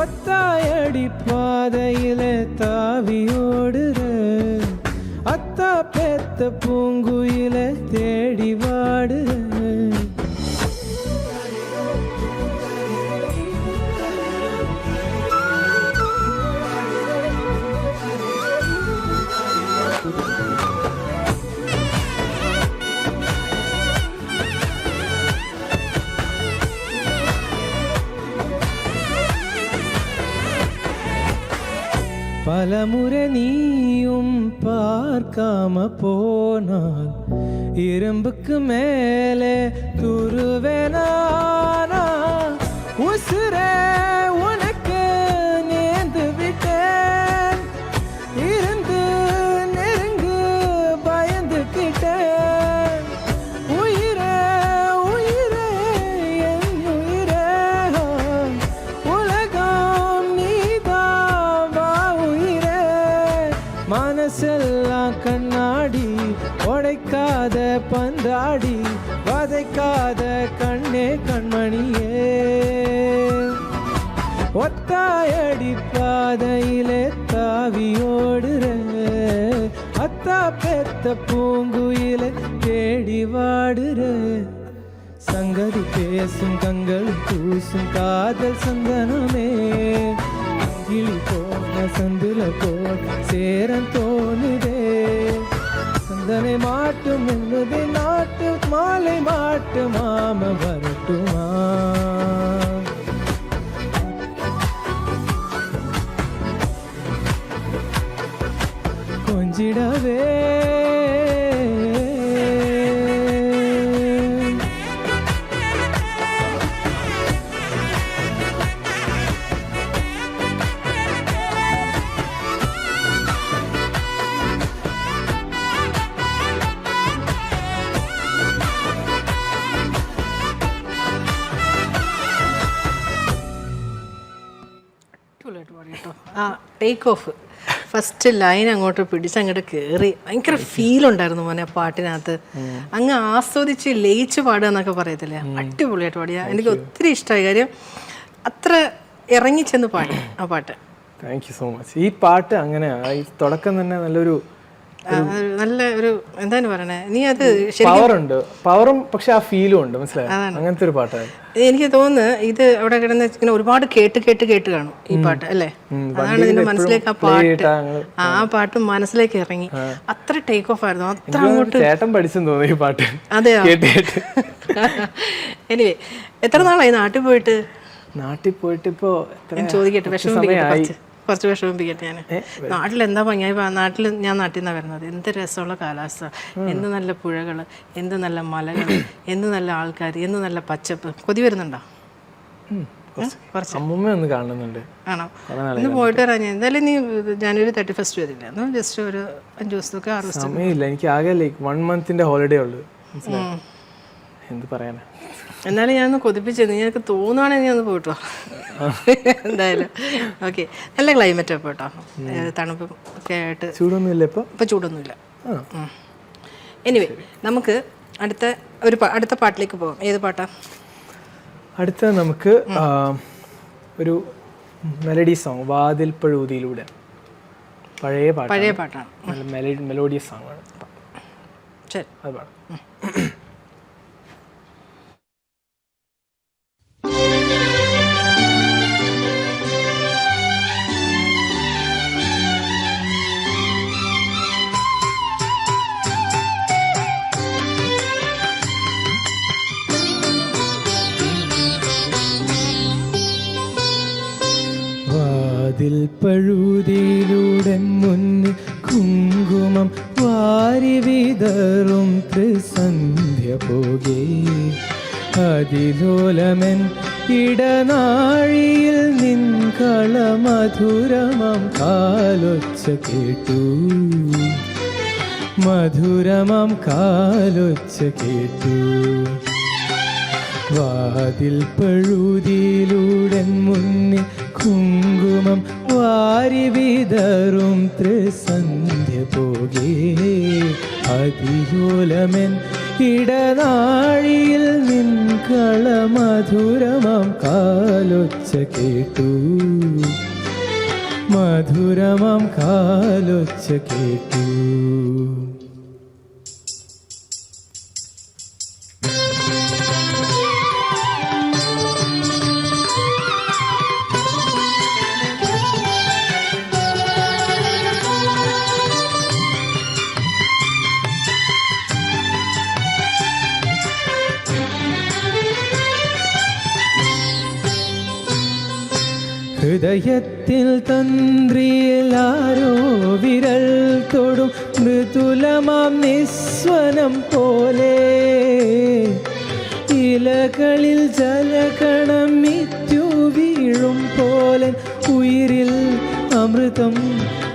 ஒத்தாயடி பாதையிலே தாவி ஓடுற அத்தா பெத்த பூங்குயிலே தேடி வாடுற பலமுறை நீயும் பார்க்காம போனால் இரும்புக்கு மேலே துருவேனானா உசுரே உனக்கு நேர்ந்து விட்டேன் இருந்து நெருங்கு பயந்துக்கிட்டேன் உயிரே உயிரே என் உயிரே உலகம் நீதான் வா உயிரே மனசெல்லாம் கண்ணாடி உடைக்காத பந்தாடி வதைக்காத கண்ணே கண்மணியே ஒத்தாயடி பாதையிலே தாவி ஓடுற அத்த பெத்தா பெத்த பூங்குயிலை தேடி வாடுற சங்கதி பேசும் கண்கள் பூசும் காதல் சந்தனமே கிளி போன சந்துல போல் சேரன் தோணுதே சந்தனை மாட்டும் என்பதை நாட்டு மாலை மாட்டு மாம வரட்டுமா கொஞ்சிடவே ആ ടേക്ക് ഓഫ് ഫസ്റ്റ് ലൈൻ അങ്ങോട്ട് പിടിച്ചങ്ങോട്ട് കയറി ഭയങ്കര ഫീലുണ്ടായിരുന്നു മോനെ ആ പാട്ടിനകത്ത്. അങ്ങ് ആസ്വദിച്ച് ലയിച്ച് പാടുക എന്നൊക്കെ പറയത്തില്ലേ, അടിപൊളിയായിട്ട് പാടിയ. എനിക്ക് ഒത്തിരി ഇഷ്ടമായി. കാര്യം അത്ര ഇറങ്ങി ചെന്ന് പാടി ആ പാട്ട്. Thank you so much. ഈ പാട്ട് അങ്ങനെയാണ്, ഈ തുടക്കം തന്നെ നല്ലൊരു നല്ല ഒരു എന്താണ് പറയണേ, നീ അത് പവറുണ്ട്, പവറും പക്ഷെ ആ ഫീലും ഉണ്ട്, മനസ്സിലായോ? അങ്ങനത്തെ ഒരു പാട്ടാണ്. എനിക്ക് തോന്നുന്നു ഇത് അവിടെ കിടന്ന് ഇങ്ങനെ ഒരുപാട് കേട്ട് കേട്ട് കേട്ട് കാണും ഈ പാട്ട് അല്ലേ. അതാണ് ഇതിന്റെ മനസ്സിലേക്ക് ആ പാട്ട് മനസ്സിലേക്ക് ഇറങ്ങി. അത്ര ടേക്ക് ഓഫ് ആയിരുന്നു. അത്ര അങ്ങോട്ട് ചേട്ടൻ പഠിച്ചെന്ന് തോന്നുന്നു ഈ പാട്ട്. അതെയോ? എനിവേ, എത്ര നാളായി നാട്ടിൽ പോയിട്ട്? നാട്ടിൽ പോയിട്ട് ഇപ്പോ ചോദിക്കട്ടെ, വിഷമിപ്പിക്കട്ടെ, കുറച്ച് വിഷമിപ്പിക്കട്ടെ. ഞാൻ നാട്ടിൽ എന്താ ഭംഗിയായി, നാട്ടിൽ ഞാൻ നാട്ടിൽ നിന്നാണ് വരുന്നത്. എന്ത് രസമുള്ള കാലാവസ്ഥ, എന്ത് നല്ല പുഴകൾ, എന്ത് നല്ല മലകൾ, എന്ത് നല്ല ആൾക്കാർ, എന്ത് നല്ല പച്ചപ്പ്. കൊതി വരുന്നുണ്ടോ? അമ്മൂമ്മ ഒന്ന് കാണുന്നുണ്ട്. ആണോ? ഇന്ന് പോയിട്ട് വരാൻ. ഞാൻ എന്തായാലും നീ ജനുവരി 31 വരില്ല, ഒന്ന് ജസ്റ്റ് ഒരു 5 ദിവസത്തൊക്കെ 6 ദിവസം സമയമില്ല. എനിക്ക് ആകെ 1 മന്തിന്റെ ഹോളിഡേ ഉള്ളു. എന്ത് പറയാനാ. എന്നാലും ഞാനൊന്ന് കൊതിപ്പിച്ചത്, നിനക്ക് തോന്നുവാണെങ്കിൽ ഞാൻ ഒന്ന് പോയിട്ടോ എന്തായാലും. ഓക്കെ, നല്ല ക്ലൈമറ്റ് അപ്പോൾ കേട്ടോ, തണുപ്പും ഒക്കെ ആയിട്ട്. ചൂടൊന്നുമില്ല ഇപ്പം ചൂടൊന്നുമില്ല. എനിവേ, നമുക്ക് അടുത്ത പാട്ടിലേക്ക് പോകാം. ഏത് പാട്ടാ അടുത്ത? നമുക്ക് ഒരു മെലഡി സോങ്, വാതിൽ പഴുതിയിലൂടെ. പഴയ പാട്ടാണ്, മെലോഡിയസ് സോങ് ആണ്. ശരി, അത് പാടാം. വാതിൽ പഴുതിയിലൂടെ മുന്നിൽ കുങ്കുമം വാരി വിതറും ത്രിസന്ധ്യ പോകേ അതിലോലമൻ ഇടനാഴിയിൽ നിൻകള മധുരമം കാലൊച്ച കേട്ടു, മധുരമം കാലൊച്ച കേട്ടു. വാതിൽ പഴുതിയിലൂടെ മുന്നിൽ കുങ്കുമം വാരി വിതറും ത്രിസന്ധ്യ പോകേ അതിലോലമൻ ഇടനാഴിയിൽ നിൻകള മധുരമം കാലൊച്ച കേട്ടു, മധുരമം കാലൊച്ച കേട്ടു. ഹൃദയത്തിൽ തന്ത്രിയിൽ ആരോ വിരൽ തൊടും മൃദുലമാം നിസ്വനം പോലെ, ഇലകളിൽ ജലകണം മിറ്റു വീഴും പോലെ, ഉയിരിൽ അമൃതം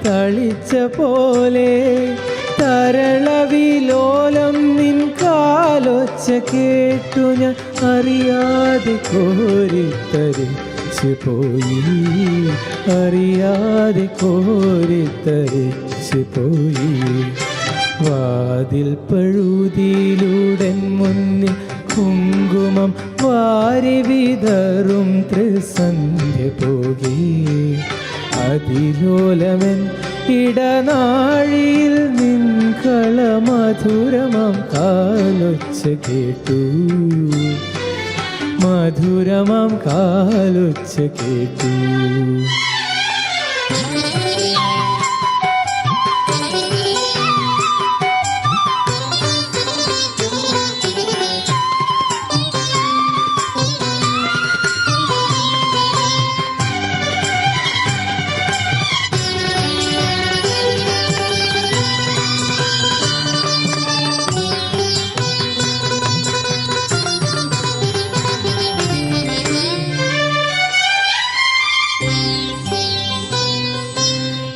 തളിച്ച പോലെ, തരളവിലോലം നിൻ കാലൊച്ച കേട്ടു ഞാൻ അറിയാതെ കോരിത്തരിച്ചു പോയി, അറിയാതെ കോരിത്തരിച്ചു പോയി. വാതിൽ പഴുതിയിലൂടെ മുന്നിൽ കുങ്കുമം വാരി വിതറും ത്രിസന്ധ്യ പോകേ അതിലോലമൻ ഇടനാഴിയിൽ നിൻകള മധുരമാം കാലൊച്ച കേട്ടു, മധുരമാം കാലൊച്ച കേട്ടു.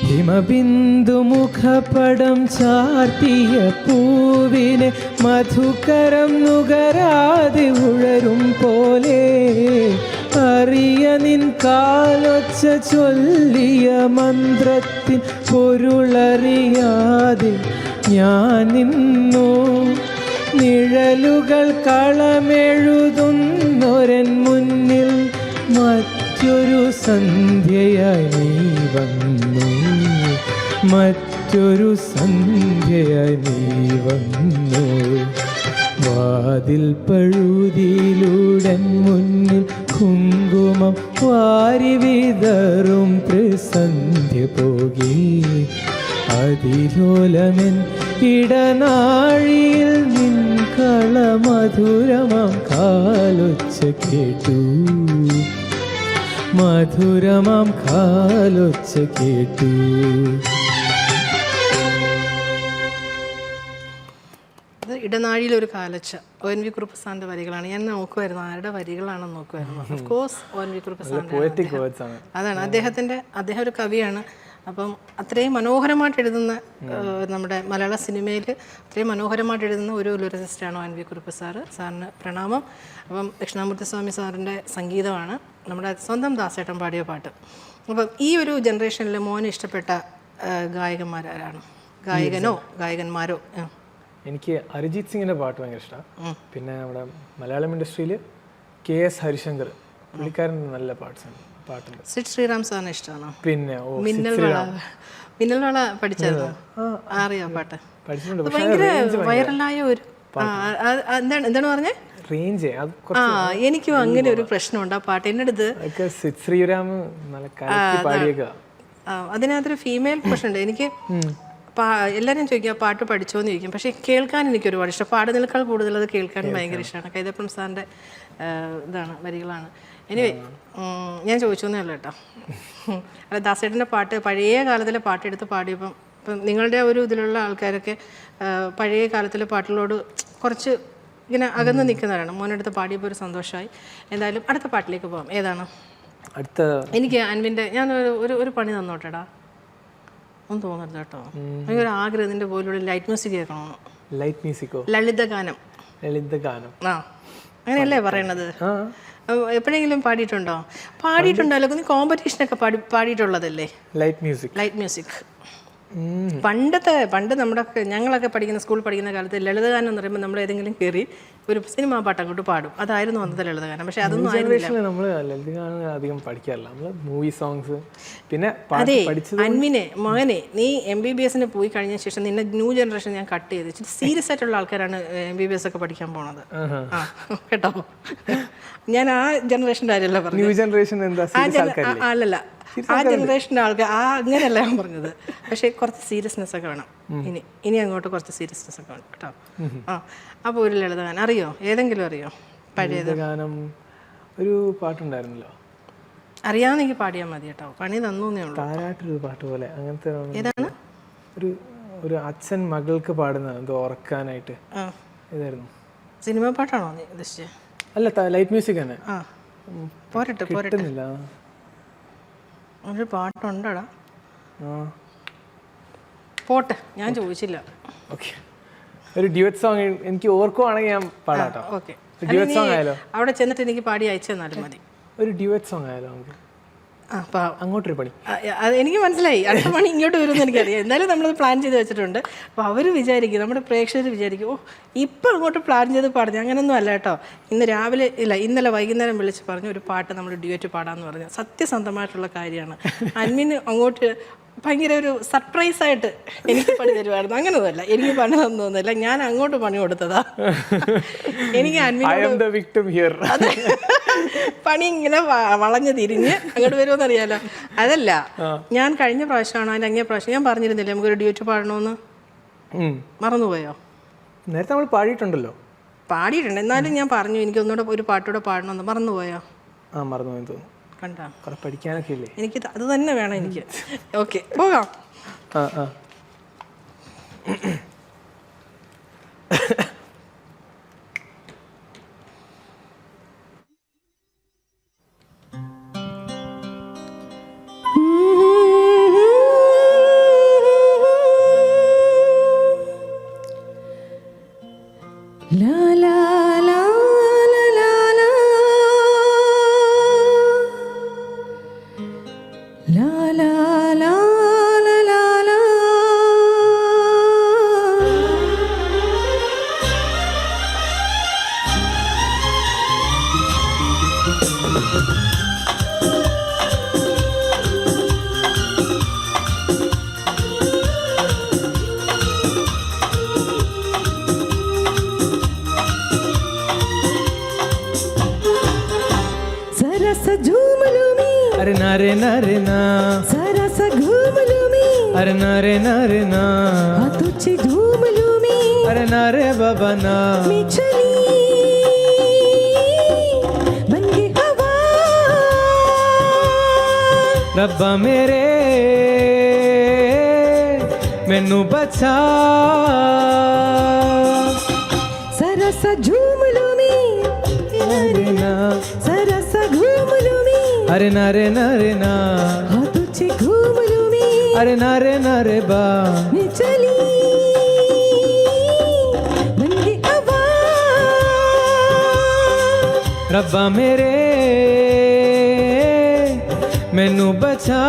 ഹിമബിന്ദു മുഖപടം ചാർത്തിയ പൂവിനെ മധുകരം നുകരാതെ ഉഴരും പോലെ അറിയ നിൻ കാലൊച്ച ചൊല്ലിയ മന്ത്രത്തിൻ പൊരുളറിയാതെ ഞാൻ നിന്നു. നിഴലുകൾ കളമെഴുതുന്നൊരൻ മുന്നിൽ മറ്റൊരു സന്ധ്യയായി നീ വന്നു, മറ്റൊരു സന്ധ്യയായി നീ വന്നു. വാതിൽ പഴുതിയിലൂടെ മുന്നിൽ കുങ്കുമം വാരി വിതറും ത്രിസന്ധ്യ പോകി. അതിലോലമെൻ ഇടനാഴിയിൽ നിൻ കള മധുരമാം കാലൊച്ച കേട്ടു, മധുരമാം കാലൊച്ച കേട്ടു. ഇത് ഇടനാഴിയിലൊരു കാലൊച്ച ONV കുറുപ്പ് സാറിൻ്റെ വരികളാണ്. ഞാൻ നോക്കുമായിരുന്നു ആരുടെ വരികളാണെന്ന് നോക്കുമായിരുന്നു. ഓഫ് കോഴ്സ് ONV കുറുപ്പ് സാറിൻ്റെ. അതാണ് അദ്ദേഹം ഒരു കവിയാണ്. അപ്പം അത്രയും മനോഹരമായിട്ട് എഴുതുന്ന നമ്മുടെ മലയാള സിനിമയിൽ അത്രയും മനോഹരമായിട്ട് എഴുതുന്ന ഒരു ലിറിസിസ്റ്റാണ് ONV കുറുപ്പ് സാറ്. സാറിന് പ്രണാമം. അപ്പം ദക്ഷിണാമൂർത്തി സ്വാമി സാറിൻ്റെ സംഗീതമാണ് നമ്മുടെ സ്വന്തം ദാസേട്ടൻ പാടിയ പാട്ട്. അപ്പം ഈ ഒരു ജനറേഷനിൽ മോന് ഇഷ്ടപ്പെട്ട ഗായകന്മാരാരാണ്? ഗായകനോ ഗായകന്മാരോ? എനിക്ക് അരിജിത് സിംഗിൻ്റെ പാട്ട് ഭയങ്കര ഇഷ്ടമാണ്. പിന്നെ നമ്മുടെ മലയാളം ഇൻഡസ്ട്രിയിൽ KS ഹരിശങ്കർ, പുള്ളിക്കാരൻ നല്ല പാട്ടുണ്ട്. സിഡ് ശ്രീറാം സാറിന് ഇഷ്ടമാണോ? പിന്നെ മിന്നൽ വള പഠിച്ചായിരുന്നോ? അറിയാം പാട്ട്. ഭയങ്കര വൈറലായ ഒരു എന്താണ് പറഞ്ഞേ? റേഞ്ച്. എനിക്കും അങ്ങനെ ഒരു പ്രശ്നമുണ്ട് ആ പാട്ട്. എൻ്റെ അടുത്ത് ശ്രീറാം അതിനകത്തൊരു ഫീമെയിൽ പ്രശ്നമുണ്ട്. എനിക്ക് എല്ലാവരും ചോദിക്കും ആ പാട്ട് പഠിച്ചോന്ന് ചോദിക്കും. പക്ഷേ കേൾക്കാൻ എനിക്ക് ഒരുപാട് ഇഷ്ടം. പാടുന്നതിനേക്കാൾ കൂടുതൽ അത് കേൾക്കാൻ ഭയങ്കര ഇഷ്ടമാണ്. കൈതപ്പൻ സാറിൻ്റെ ഇതാണ് വരികളാണ്. എനിവേ ഞാൻ ചോദിച്ചൊന്നേ അല്ല കേട്ടോ. അല്ല, ദാസേട്ടൻ്റെ പാട്ട് പഴയ കാലത്തിലെ പാട്ടെടുത്ത് പാടിയപ്പം ഇപ്പം നിങ്ങളുടെ ഒരു ഇതിലുള്ള ആൾക്കാരൊക്കെ പഴയ കാലത്തിലെ പാട്ടുകളോട് കുറച്ച് ഇങ്ങനെ അകന്ന് നിൽക്കുന്നവരാണ്. മോനെടുത്ത് പാടിയപ്പോൾ ഒരു സന്തോഷമായി. എന്തായാലും അടുത്ത പാട്ടിലേക്ക് പോകാം. ഏതാണ് അടുത്ത? എനിക്ക് അൻവിൻ്റെ ഞാൻ ഒരു പണി തന്നോട്ടെടാ. ഒന്നും തോന്നരുത് കേട്ടോ. എനിക്കൊരു ആഗ്രഹം ഇതിൻ്റെ പോലുള്ള ലൈറ്റ് മ്യൂസിക് കേൾക്കണമെന്ന്. ലൈറ്റ് മ്യൂസിക്കോ? ലളിതഗാനം. ലളിതഗാനം. അങ്ങനെയല്ലേ പറയണത്? എപ്പോഴെങ്കിലും പാടിയിട്ടുണ്ടോ? പാടിയിട്ടുണ്ടല്ലോ. നീ കോമ്പറ്റീഷനൊക്കെ പാടിയിട്ടുള്ളതല്ലേ? ലൈറ്റ് മ്യൂസിക് പണ്ട് ഞങ്ങളൊക്കെ പഠിക്കുന്ന സ്കൂളിൽ പഠിക്കുന്ന കാലത്ത് ലളിതഗാനം എന്ന് പറയുമ്പോൾ നമ്മൾ ഏതെങ്കിലും കയറി ഒരു സിനിമാ പാട്ട് അങ്ങോട്ട് പാടും. അതായിരുന്നു അന്നത്തെ ലളിതഗാനം. പക്ഷെ അതൊന്നും അധികം പഠിക്കാറില്ല. Movie songs. പിന്നെ അതെ, അൻവിനെ മകനെ നീ MBBS പോയി കഴിഞ്ഞ ശേഷം നിന്നെ ന്യൂ ജനറേഷൻ ഞാൻ കട്ട് ചെയ്ത് സീരിയസ് ആയിട്ടുള്ള ആൾക്കാരാണ് MBBS ഒക്കെ പഠിക്കാൻ പോണത്. കേട്ടോ, ഞാൻ ആ ജനറേഷൻ്റെ കാര്യമല്ല പറഞ്ഞത്. അല്ലല്ല, ആ ജനറേഷൻ്റെ ആൾക്കാർ അങ്ങനെയല്ല ഞാൻ പറഞ്ഞത്. പക്ഷേ കുറച്ച് സീരിയസ്നെസ് ഒക്കെ വേണം. ഇനി അങ്ങോട്ട് കുറച്ച് സീരിയസ്നെസ് ഒക്കെ വേണം കേട്ടോ. അപ്പോൾ ഒരു ലളിതഗാനം അറിയോ? ഏതെങ്കിലും അറിയോ? പഴയത് ഗാനം ഒരു പാട്ടുണ്ടായിരുന്നല്ലോ. അറിയാമെന്നെങ്കിൽ പാടിയാൽ മതി കേട്ടോ. പണി തന്നൂന്നേ ഉള്ളൂ. താരാട്ടൊരു പാട്ട് പോലെ അങ്ങനത്തെ. ഏതാണ്? ഒരു അച്ഛൻ മകൾക്ക് പാടുന്ന എന്തോ ഉറക്കാനായിട്ട്. ഏതായിരുന്നു? സിനിമ പാട്ടാണോ നീ ഉദ്ദേശിച്ചത്? അല്ല, ലൈറ്റ് മ്യൂസിക് തന്നെ. പോരട്ടെ. ഒരു പാട്ടുണ്ടടാ. പോട്ടെ, ഞാൻ ചോദിച്ചില്ല. ഓക്കെ, ഒരു ഡ്യുവറ്റ് സോങ് എനിക്ക് ഓർക്കുവാണെങ്കിൽ ഞാൻ പാടാട്ടോ. ഓക്കെ, അവിടെ ചെന്നിട്ട് എനിക്ക് പാടി അയച്ചു തന്നാലും മതി. ഒരു ഡ്യുവറ്റ് സോങ് ആയാലോ നമുക്ക്? അങ്ങോട്ടൊരു പണി. എനിക്ക് മനസ്സിലായി. അടുത്ത പണി ഇങ്ങോട്ട് വരുമെന്ന് എനിക്കറിയാം. എന്തായാലും നമ്മളത് പ്ലാൻ ചെയ്ത് വെച്ചിട്ടുണ്ട്. അപ്പോൾ അവർ വിചാരിക്കും, നമ്മുടെ പ്രേക്ഷകർ വിചാരിക്കും, ഓ ഇപ്പം അങ്ങോട്ട് പ്ലാൻ ചെയ്ത് പാടുന്നത്. അങ്ങനെയൊന്നും അല്ല കേട്ടോ. ഇന്നലെ വൈകുന്നേരം വിളിച്ച് പറഞ്ഞു ഒരു പാട്ട് നമ്മൾ ഡ്യുവറ്റ് പാടാമെന്ന് പറഞ്ഞു. സത്യസന്ധമായിട്ടുള്ള കാര്യമാണ്. അൻവിന് അങ്ങോട്ട് ഭയങ്കര ഒരു സർപ്രൈസായിട്ട് എനിക്ക് പണി തരുമായിരുന്നു. അങ്ങനെയൊന്നുമല്ല, എനിക്ക് പണി തന്നൊന്നുമില്ല, ഞാൻ അങ്ങോട്ട് പണി കൊടുത്തതാ. എനിക്ക് അതെ, പണി ഇങ്ങനെ വളഞ്ഞു തിരിഞ്ഞ് അങ്ങോട്ട് വരുമെന്ന് അറിയാലോ. അതല്ല, ഞാൻ കഴിഞ്ഞ പ്രാവശ്യമാണോ അതിൻ്റെ അങ്ങേ പ്രാവശ്യം ഞാൻ പറഞ്ഞിരുന്നില്ലേ നമുക്കൊരു ഡ്യൂറ്റ് പാടണമെന്ന്? മറന്നുപോയോ? നേരത്തെ നമ്മൾ പാടിയിട്ടുണ്ടല്ലോ. പാടിയിട്ടുണ്ട്, എന്നാലും ഞാൻ പറഞ്ഞു എനിക്ക് ഒന്നുകൂടെ ഒരു പാട്ടൂടെ പാടണമെന്ന്. മറന്നുപോയോ? മറന്നുപോയെന്ന് തോന്നുന്നു. കണ്ടാ, പഠിക്കാനൊക്കെ ഇല്ലേ? എനിക്ക് അത് തന്നെ വേണം എനിക്ക്. ഓക്കെ, പോകാം. अरे ना रे ना रे ना, जरा सा घूम लूं मैं, अरे ना रे ना रे ना, हाँ तुझे घूम लूं मैं, अरे ना रे बाबा ना, मैं चली बन के हवा, रब्बा मेरे मैनू बचा, जरा सा झूम लूं मैं, अरे ना, जरा सा घूम लूं मैं, अरे ना रे ना रे ना, हाँ तुझे घूम लूं मैं, अरे ना रे बा, मैं चली बन के हवा, रब्बा मेरे मैनू बचा.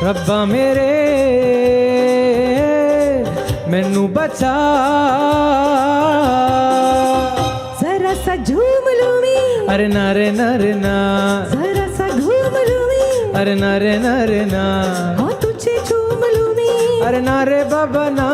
रब्बा मेरे मैनू बचा, जरा सा झूम लूं मैं, अरे ना रे ना, जरा सा घूम लूं मैं, अरे ना रे ना, हाँ तुझे झूम लूं मैं, अरे ना रे बाबा ना.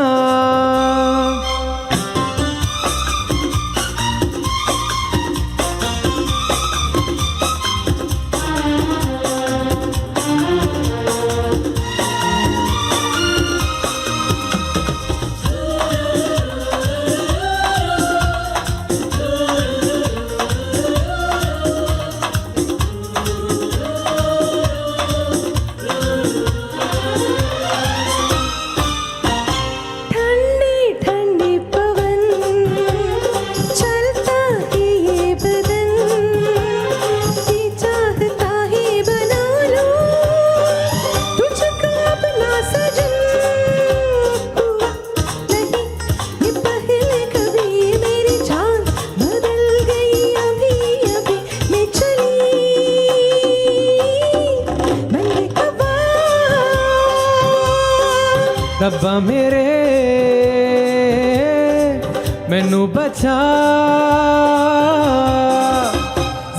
रब्बा मेरे मैनू बचा,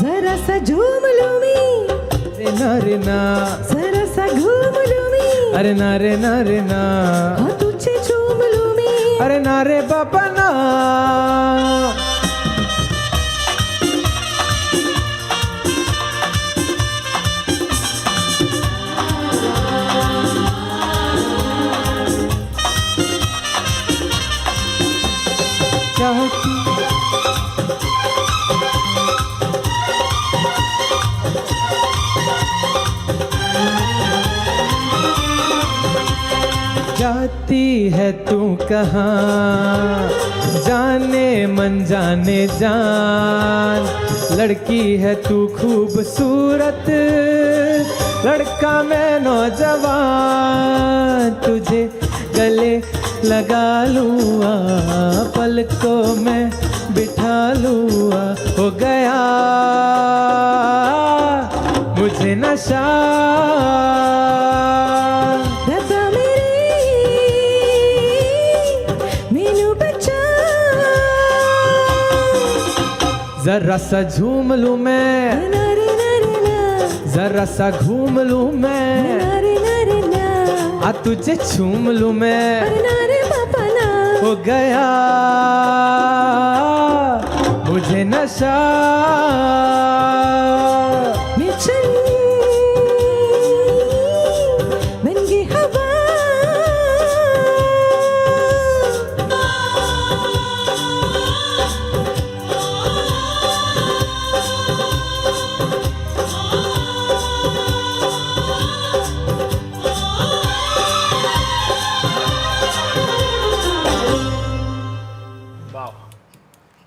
जरा सा झूम लूं मैं, रे ना, जरा सा घूम लूं मैं, अरे ना रे ना, हाँ तुझे झूम लूं मैं, अरे ना रे बाबा ना. चाहती जाती है तू कहाँ, जाने मन जाने जान। लड़की है तू खूबसूरत, लड़का मैं नौजवान। तुझे गले लगा लूँगा, पलकों में बिठा लूँगा। हो गया मुझे नशा। रब्बा मेरे मैनू बचा, जरा सा झूम लूँ मैं, ना रे ना रे ना, जरा सा घूम लूँ मैं। ना रे ना रे ना, आ तुझे छूम लूँ मैं। ना रे पापा ना। हो गया मुझे नशा। मैं चली बन गई हवा,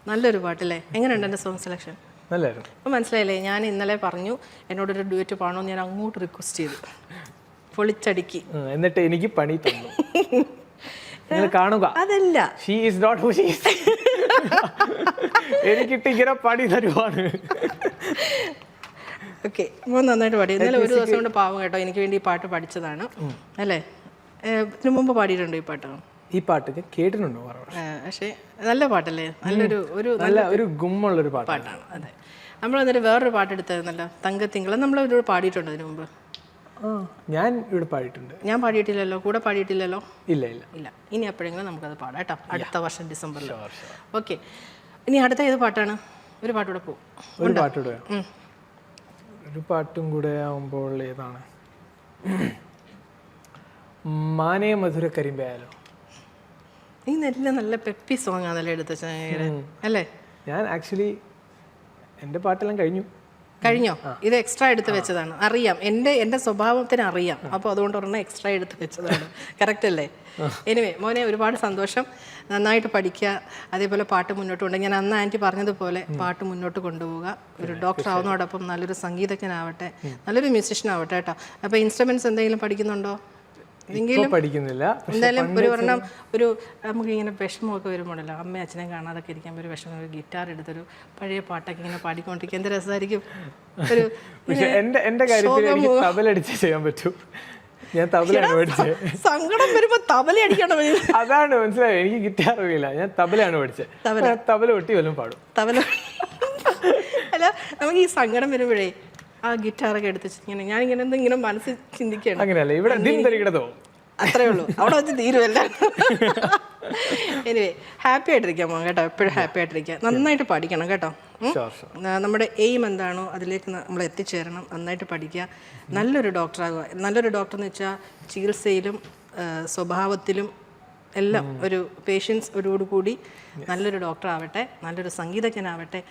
നല്ലൊരു പാട്ടല്ലേ? എങ്ങനെയുണ്ട് എൻ്റെ സോങ് സെലക്ഷൻ? നല്ലായിരുന്നു. അപ്പോൾ മനസ്സിലായില്ലേ, ഞാൻ ഇന്നലെ പറഞ്ഞു എന്നോടൊരു ഡ്യൂറ്റ് പാടണമെന്ന് ഞാൻ അങ്ങോട്ട് റിക്വസ്റ്റ് ചെയ്തു. പൊളിച്ചടുക്കി. എന്നിട്ട് എനിക്ക് പണി തന്നു. നിങ്ങൾ കാണുക, അതല്ല, she is not who she is. എനിക്കിട്ട് ഇങ്ങനെ പണി തരുവാണ്. ഓക്കെ, മോൻ നന്നായിട്ട് പാടി. ഇന്നലെ ഒരു ദിവസം കൊണ്ട് പാവം കേട്ടോ, എനിക്ക് വേണ്ടി ഈ പാട്ട് പഠിച്ചതാണ് അല്ലേ? ഇതിനു മുമ്പ് പാടിയിട്ടുണ്ടോ ഈ പാട്ട്? ഈ പാട്ട് ഞാൻ കേട്ടിട്ടുണ്ടോ? പക്ഷേ നല്ല പാട്ടല്ലേ? നല്ലൊരു നല്ല ഒരു ഗുമ്മുള്ളൊരു പാട്ടാണ്. അതെ. നമ്മൾ എന്നിട്ട് വേറൊരു പാട്ട് എടുത്തായിരുന്നല്ലോ, തങ്കത്തിങ്കൾ. നമ്മൾ ഒരു പാടിയിട്ടുണ്ടോ ഇതിനു മുമ്പ്? ഞാൻ ഇവിടെ പാടിയിട്ടുണ്ട്. ഞാൻ പാടിയിട്ടില്ലല്ലോ, കൂടെ പാടിയിട്ടില്ലല്ലോ. ഇല്ല ഇല്ല ഇല്ല. ഇനി എപ്പോഴെങ്കിലും നമുക്കത് പാടാം കേട്ടോ, അടുത്ത വർഷം ഡിസംബറിൽ. ഓക്കെ, ഇനി അടുത്ത ഏത് പാട്ടാണ്? ഒരു പാട്ടൂടെ പോകും. ഒരു പാട്ടൂടെ, ഒരു പാട്ടും കൂടെ ആവുമ്പോൾ ഏതാണ്? മാനേ മധുര കരിമ്പയാലോ. ഈ നല്ല പെപ്പി സോങ് ആണല്ലേ എടുത്ത അല്ലേ? ഞാൻ ആക്ച്വലി എൻ്റെ പാട്ടെല്ലാം കഴിഞ്ഞോ? ഇത് എക്സ്ട്രാ എടുത്ത് വെച്ചതാണ്. അറിയാം, എൻ്റെ സ്വഭാവത്തിന് അറിയാം. അപ്പോൾ അതുകൊണ്ട് ഒരെണ്ണം എക്സ്ട്രാ എടുത്ത് വെച്ചതാണ്. കറക്റ്റ് അല്ലേ? എനിവേ മോനെ, ഒരുപാട് സന്തോഷം. നന്നായിട്ട് പഠിക്കുക, അതേപോലെ പാട്ട് മുന്നോട്ട് കൊണ്ടുപോകുക. ഞാൻ അന്ന് ആൻറ്റി പറഞ്ഞതുപോലെ പാട്ട് മുന്നോട്ട് കൊണ്ടുപോവുക. ഒരു ഡോക്ടർ ആവുന്നതോടൊപ്പം നല്ലൊരു സംഗീതജ്ഞനാവട്ടെ, നല്ലൊരു മ്യൂസിഷ്യൻ ആവട്ടെ കേട്ടോ. അപ്പോൾ ഇൻസ്ട്രുമെൻറ്റ്സ് എന്തെങ്കിലും പഠിക്കുന്നുണ്ടോ? പഠിക്കുന്നില്ല. എന്തായാലും ഒരു ഒരെണ്ണം, ഒരു നമുക്ക് ഇങ്ങനെ വിഷമമൊക്കെ വരുമ്പോഴല്ലോ, അമ്മയും അച്ഛനെ കാണാതൊക്കെ ഇരിക്കുമ്പോൾ ഒരു വിഷമം, ഒരു ഗിറ്റാർ എടുത്തൊരു പഴയ പാട്ടൊക്കെ ഇങ്ങനെ പാടിക്കൊണ്ടിരിക്കുക എന്ത് രസമായിരിക്കും. ഒരു എന്റെ കാര്യത്തിൽ എനിക്ക് തബലടിച്ച് ചെയ്യാൻ പറ്റൂ. ഞാൻ തബലയാണ് പഠിച്ചത്. സങ്കടം വരുമ്പോ തബല അടിക്കണം. അതാണ് മനസ്സിലായോ, എനിക്ക് ഗിറ്റാർ അറിയില്ല, ഞാൻ തബലയാണ് പഠിച്ചത്. തബല ഒട്ടി വല്ലതും പാടും. തബല അല്ല, നമുക്ക് ഈ സങ്കടം വരുമ്പോഴേ ആ ഗിറ്റാറൊക്കെ എടുത്ത് ഞാനിങ്ങനെ ഇങ്ങനെ മനസ്സിൽ ചിന്തിക്കുകയാണ്. അങ്ങനെയല്ല, ഇവിടെ അത്രേ ഉള്ളൂ, അവിടെ വെച്ച് തീരുമല്ല. എനിവേ, ഹാപ്പി ആയിട്ടിരിക്കാം മോൻ കേട്ടോ, എപ്പോഴും ഹാപ്പി ആയിട്ടിരിക്കുക. നന്നായിട്ട് പഠിക്കണം കേട്ടോ. നമ്മുടെ എയിം എന്താണോ അതിലേക്ക് നമ്മൾ എത്തിച്ചേരണം. നന്നായിട്ട് പഠിക്കുക, നല്ലൊരു ഡോക്ടറാകുക. നല്ലൊരു ഡോക്ടർ എന്ന് വെച്ചാൽ ചികിത്സയിലും സ്വഭാവത്തിലും എല്ലാം ഒരു പേഷ്യൻസോടുകൂടി നല്ലൊരു ഡോക്ടർ ആവട്ടെ, നല്ലൊരു സംഗീതജ്ഞനാവട്ടെ.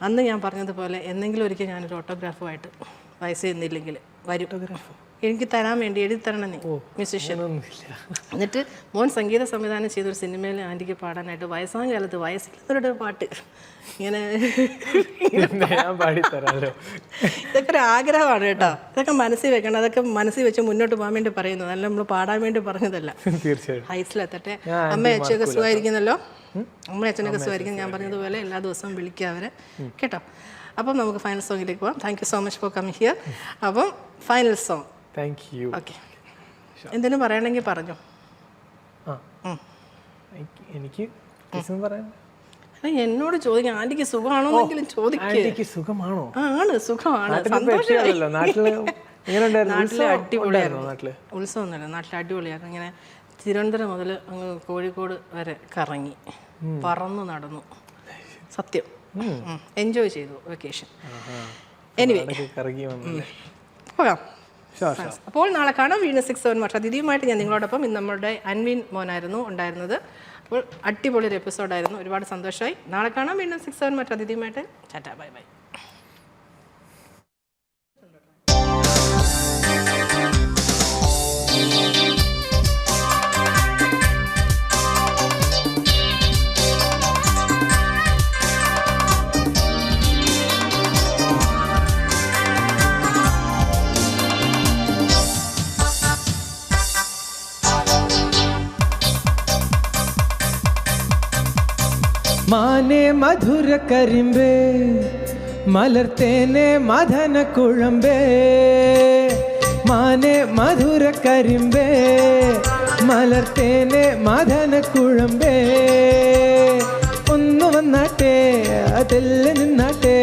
അന്ന് ഞാൻ പറഞ്ഞതുപോലെ എന്തെങ്കിലും ഒരിക്കൽ ഞാനൊരു ഓട്ടോഗ്രാഫുമായിട്ട് വയസ്സ് ചെയ്യുന്നില്ലെങ്കിൽ വരും. എനിക്ക് തരാൻ വേണ്ടി എഴുതി തരണം നീ, മ്യൂസിഷ്യൻ. എന്നിട്ട് മോൻ സംഗീത സംവിധാനം ചെയ്തൊരു സിനിമയിൽ ആൻറ്റിക്ക് പാടാനായിട്ട് വയസ്സാം കാലത്ത് വയസ്സില്ലാത്തൊരു പാട്ട് ഇങ്ങനെ ഇതൊക്കെ ഒരു ആഗ്രഹമാണ് കേട്ടോ. ഇതൊക്കെ മനസ്സിൽ വെക്കണം, അതൊക്കെ മനസ്സിൽ വെച്ച് മുന്നോട്ട് പോകാൻ വേണ്ടി പറയുന്നത്, അല്ല നമ്മൾ പാടാൻ വേണ്ടി പറഞ്ഞതല്ല. ഹൈറ്റ്സിലെത്തട്ടെ. അമ്മയും അച്ഛനൊക്കെ സുഖമായിരിക്കുന്നല്ലോ? അമ്മയും അച്ഛനൊക്കെ സുഖമായിരിക്കും. ഞാൻ പറഞ്ഞതുപോലെ എല്ലാ ദിവസവും വിളിക്കുക അവരെ കേട്ടോ. അപ്പം നമുക്ക് ഫൈനൽ സോങ്ങിലേക്ക് പോകാം. Thank you so much for coming here. അപ്പം ഫൈനൽ സോങ്. ഓക്കെ, എന്തിനും പറയണമെങ്കിൽ പറഞ്ഞോ. എനിക്ക് എന്നോട് ചോദിക്കാം, ആന്റിക്ക് സുഖമാണോന്നെങ്കിലും ചോദിക്കുക. സുഖമാണോ? ആണ്, സുഖമാണ്. നാട്ടിലെ അടിപൊളിയായിരുന്നു. ഉത്സവമൊന്നുമല്ല, നാട്ടിലെ അടിപൊളിയായിരുന്നു. ഇങ്ങനെ തിരുവനന്തപുരം മുതൽ അങ്ങ് കോഴിക്കോട് വരെ കറങ്ങി, പറന്നു നടന്നു. സത്യം എൻജോയ് ചെയ്തു വെക്കേഷൻ. എനിവേ പോകാം. അപ്പോൾ നാളെ കാണാം. വീണ്ടും 6-7 വർഷം അതിഥിയുമായിട്ട് ഞാൻ നിങ്ങളോടൊപ്പം. ഇന്ന് നമ്മുടെ അൻവിൻ മോനായിരുന്നു ഉണ്ടായിരുന്നത്. അപ്പോൾ അടിപൊളി ഒരു എപ്പിസോഡായിരുന്നു, ഒരുപാട് സന്തോഷമായി. നാളെ കാണാം വീണ്ടും 6-7 മറ്റു അതിഥിയുമായിട്ട്. Tata, bye bye. മാനേ മധുര കരിമ്പേ മലർത്തേനെ മദന കുഴമ്പേ മാനേ മധുര കരിമ്പേ മലർത്തേനെ മദന കുഴമ്പേ ഒന്ന് വന്നാട്ടെ അതെല്ലാം നിന്നാട്ടെ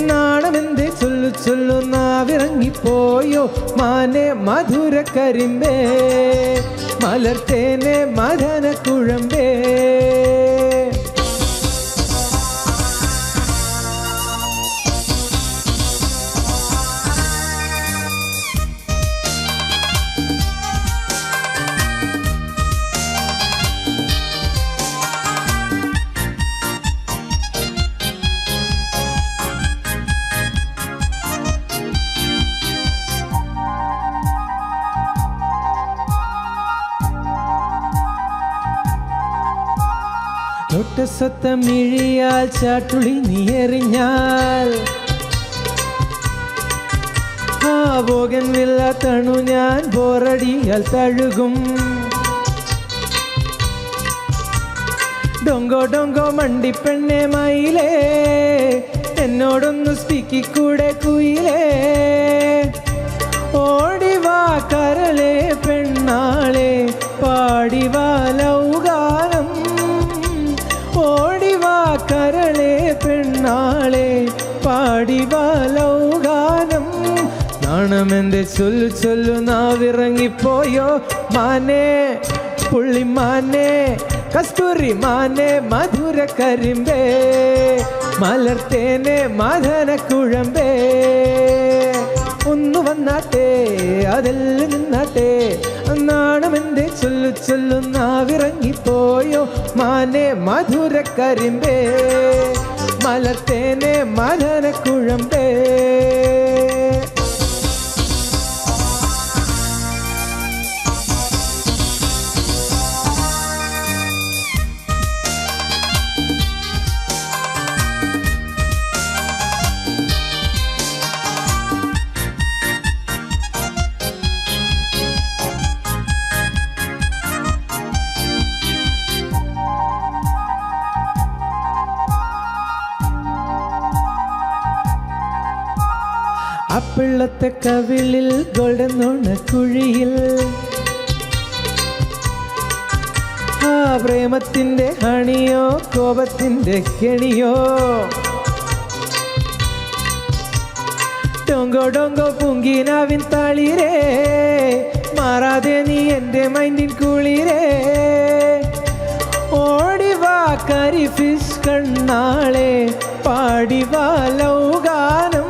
നാണമെന്തേ ചൊല്ലു ചൊല്ലു നാവിറങ്ങിപ്പോയോ മാനേ മധുര കരിമ്പേ മലർത്തേനെ മദന കുഴമ്പേ ൊട്ടസ്വത്തം ഇഴിയാൽ ചാട്ടുളി നീ എറിഞ്ഞാൽ ആ പോകൻ വില്ല തണു ഞാൻ ബോറടിയാൽ തഴുകും ഡൊങ്കോ ഡൊങ്കോ മണ്ടിപ്പെണ്ണെ മയിലേ എന്നോടൊന്ന് സ്പീക്കിക്കൂടെ കുയിലേ ഓടിവാ കരളെ പെണ്ണാളെ പാടിവാ ലൗഗാനം ഓടിവാ കരളെ പെണ്ണാളെ പാടിവാ ലൗഗാനം നാണമെന്തേ ചൊല്ലു ചൊല്ലു നാവിറങ്ങിപ്പോയോ മാനേ പുള്ളിമാനേ കസ്തൂരി മാനേ മധുര കരിമ്പേ മലർത്തേനെ മദന കുഴമ്പേ ഒന്ന് വന്നാട്ടെ അതെല്ലാം നിന്നാട്ടെ നാണമെന്തേ ചൊല്ലു ചൊല്ലു നാവിറങ്ങിപ്പോയോ മാനേ മധുര കരിമ്പേ മലർത്തേനെ മദന കുഴമ്പേ അപ്പിള്ളത്തെ കവിളിൽ ഗോൾഡൻ നുണക്കുഴിയിൽ ആ പ്രേമത്തിൻ്റെ ഹണിയോ കോപത്തിൻ്റെ കെണിയോ ഡൊങ്കോ ഡൊങ്കോ പുങ്കിനാവിൻ തളിരേ മാറാതെ നീ എൻ്റെ മൈൻഡിൻ കുളിരേ ഓടിവാ കരി ഫിഷ് കണ്ണാളെ പാടിവാ ലൗഗാനം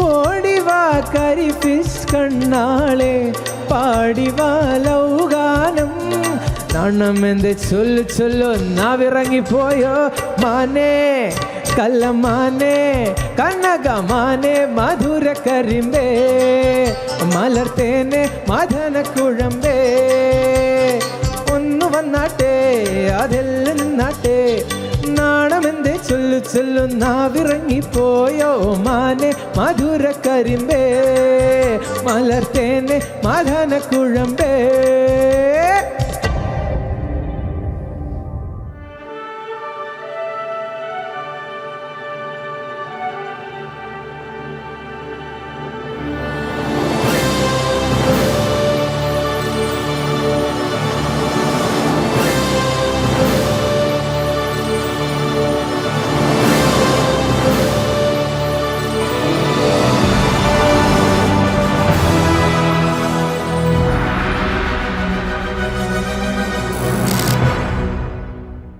ഓടിവാ കരി ഫിഷ് കണ്ണാളെ പാടിവാ ലൗഗാനം നാണമെന്തേ ചൊല്ലു ചൊല്ലു നാവിറങ്ങിപ്പോയോ മാനേ കല്ലമാനേ കനകമാനേ മധുര കരിമ്പേ മലർത്തേനെ മദന കുഴമ്പേ ഒന്ന് വന്നാട്ടെ അതെല്ലാം നിന്നാട്ടെ നാണമെന്തേ ചൊല്ലു ചൊല്ലു നാവിറങ്ങിപ്പോയോ മാനേ മധുര കരിമ്പേ മലർത്തേനെ മദന കുഴമ്പേ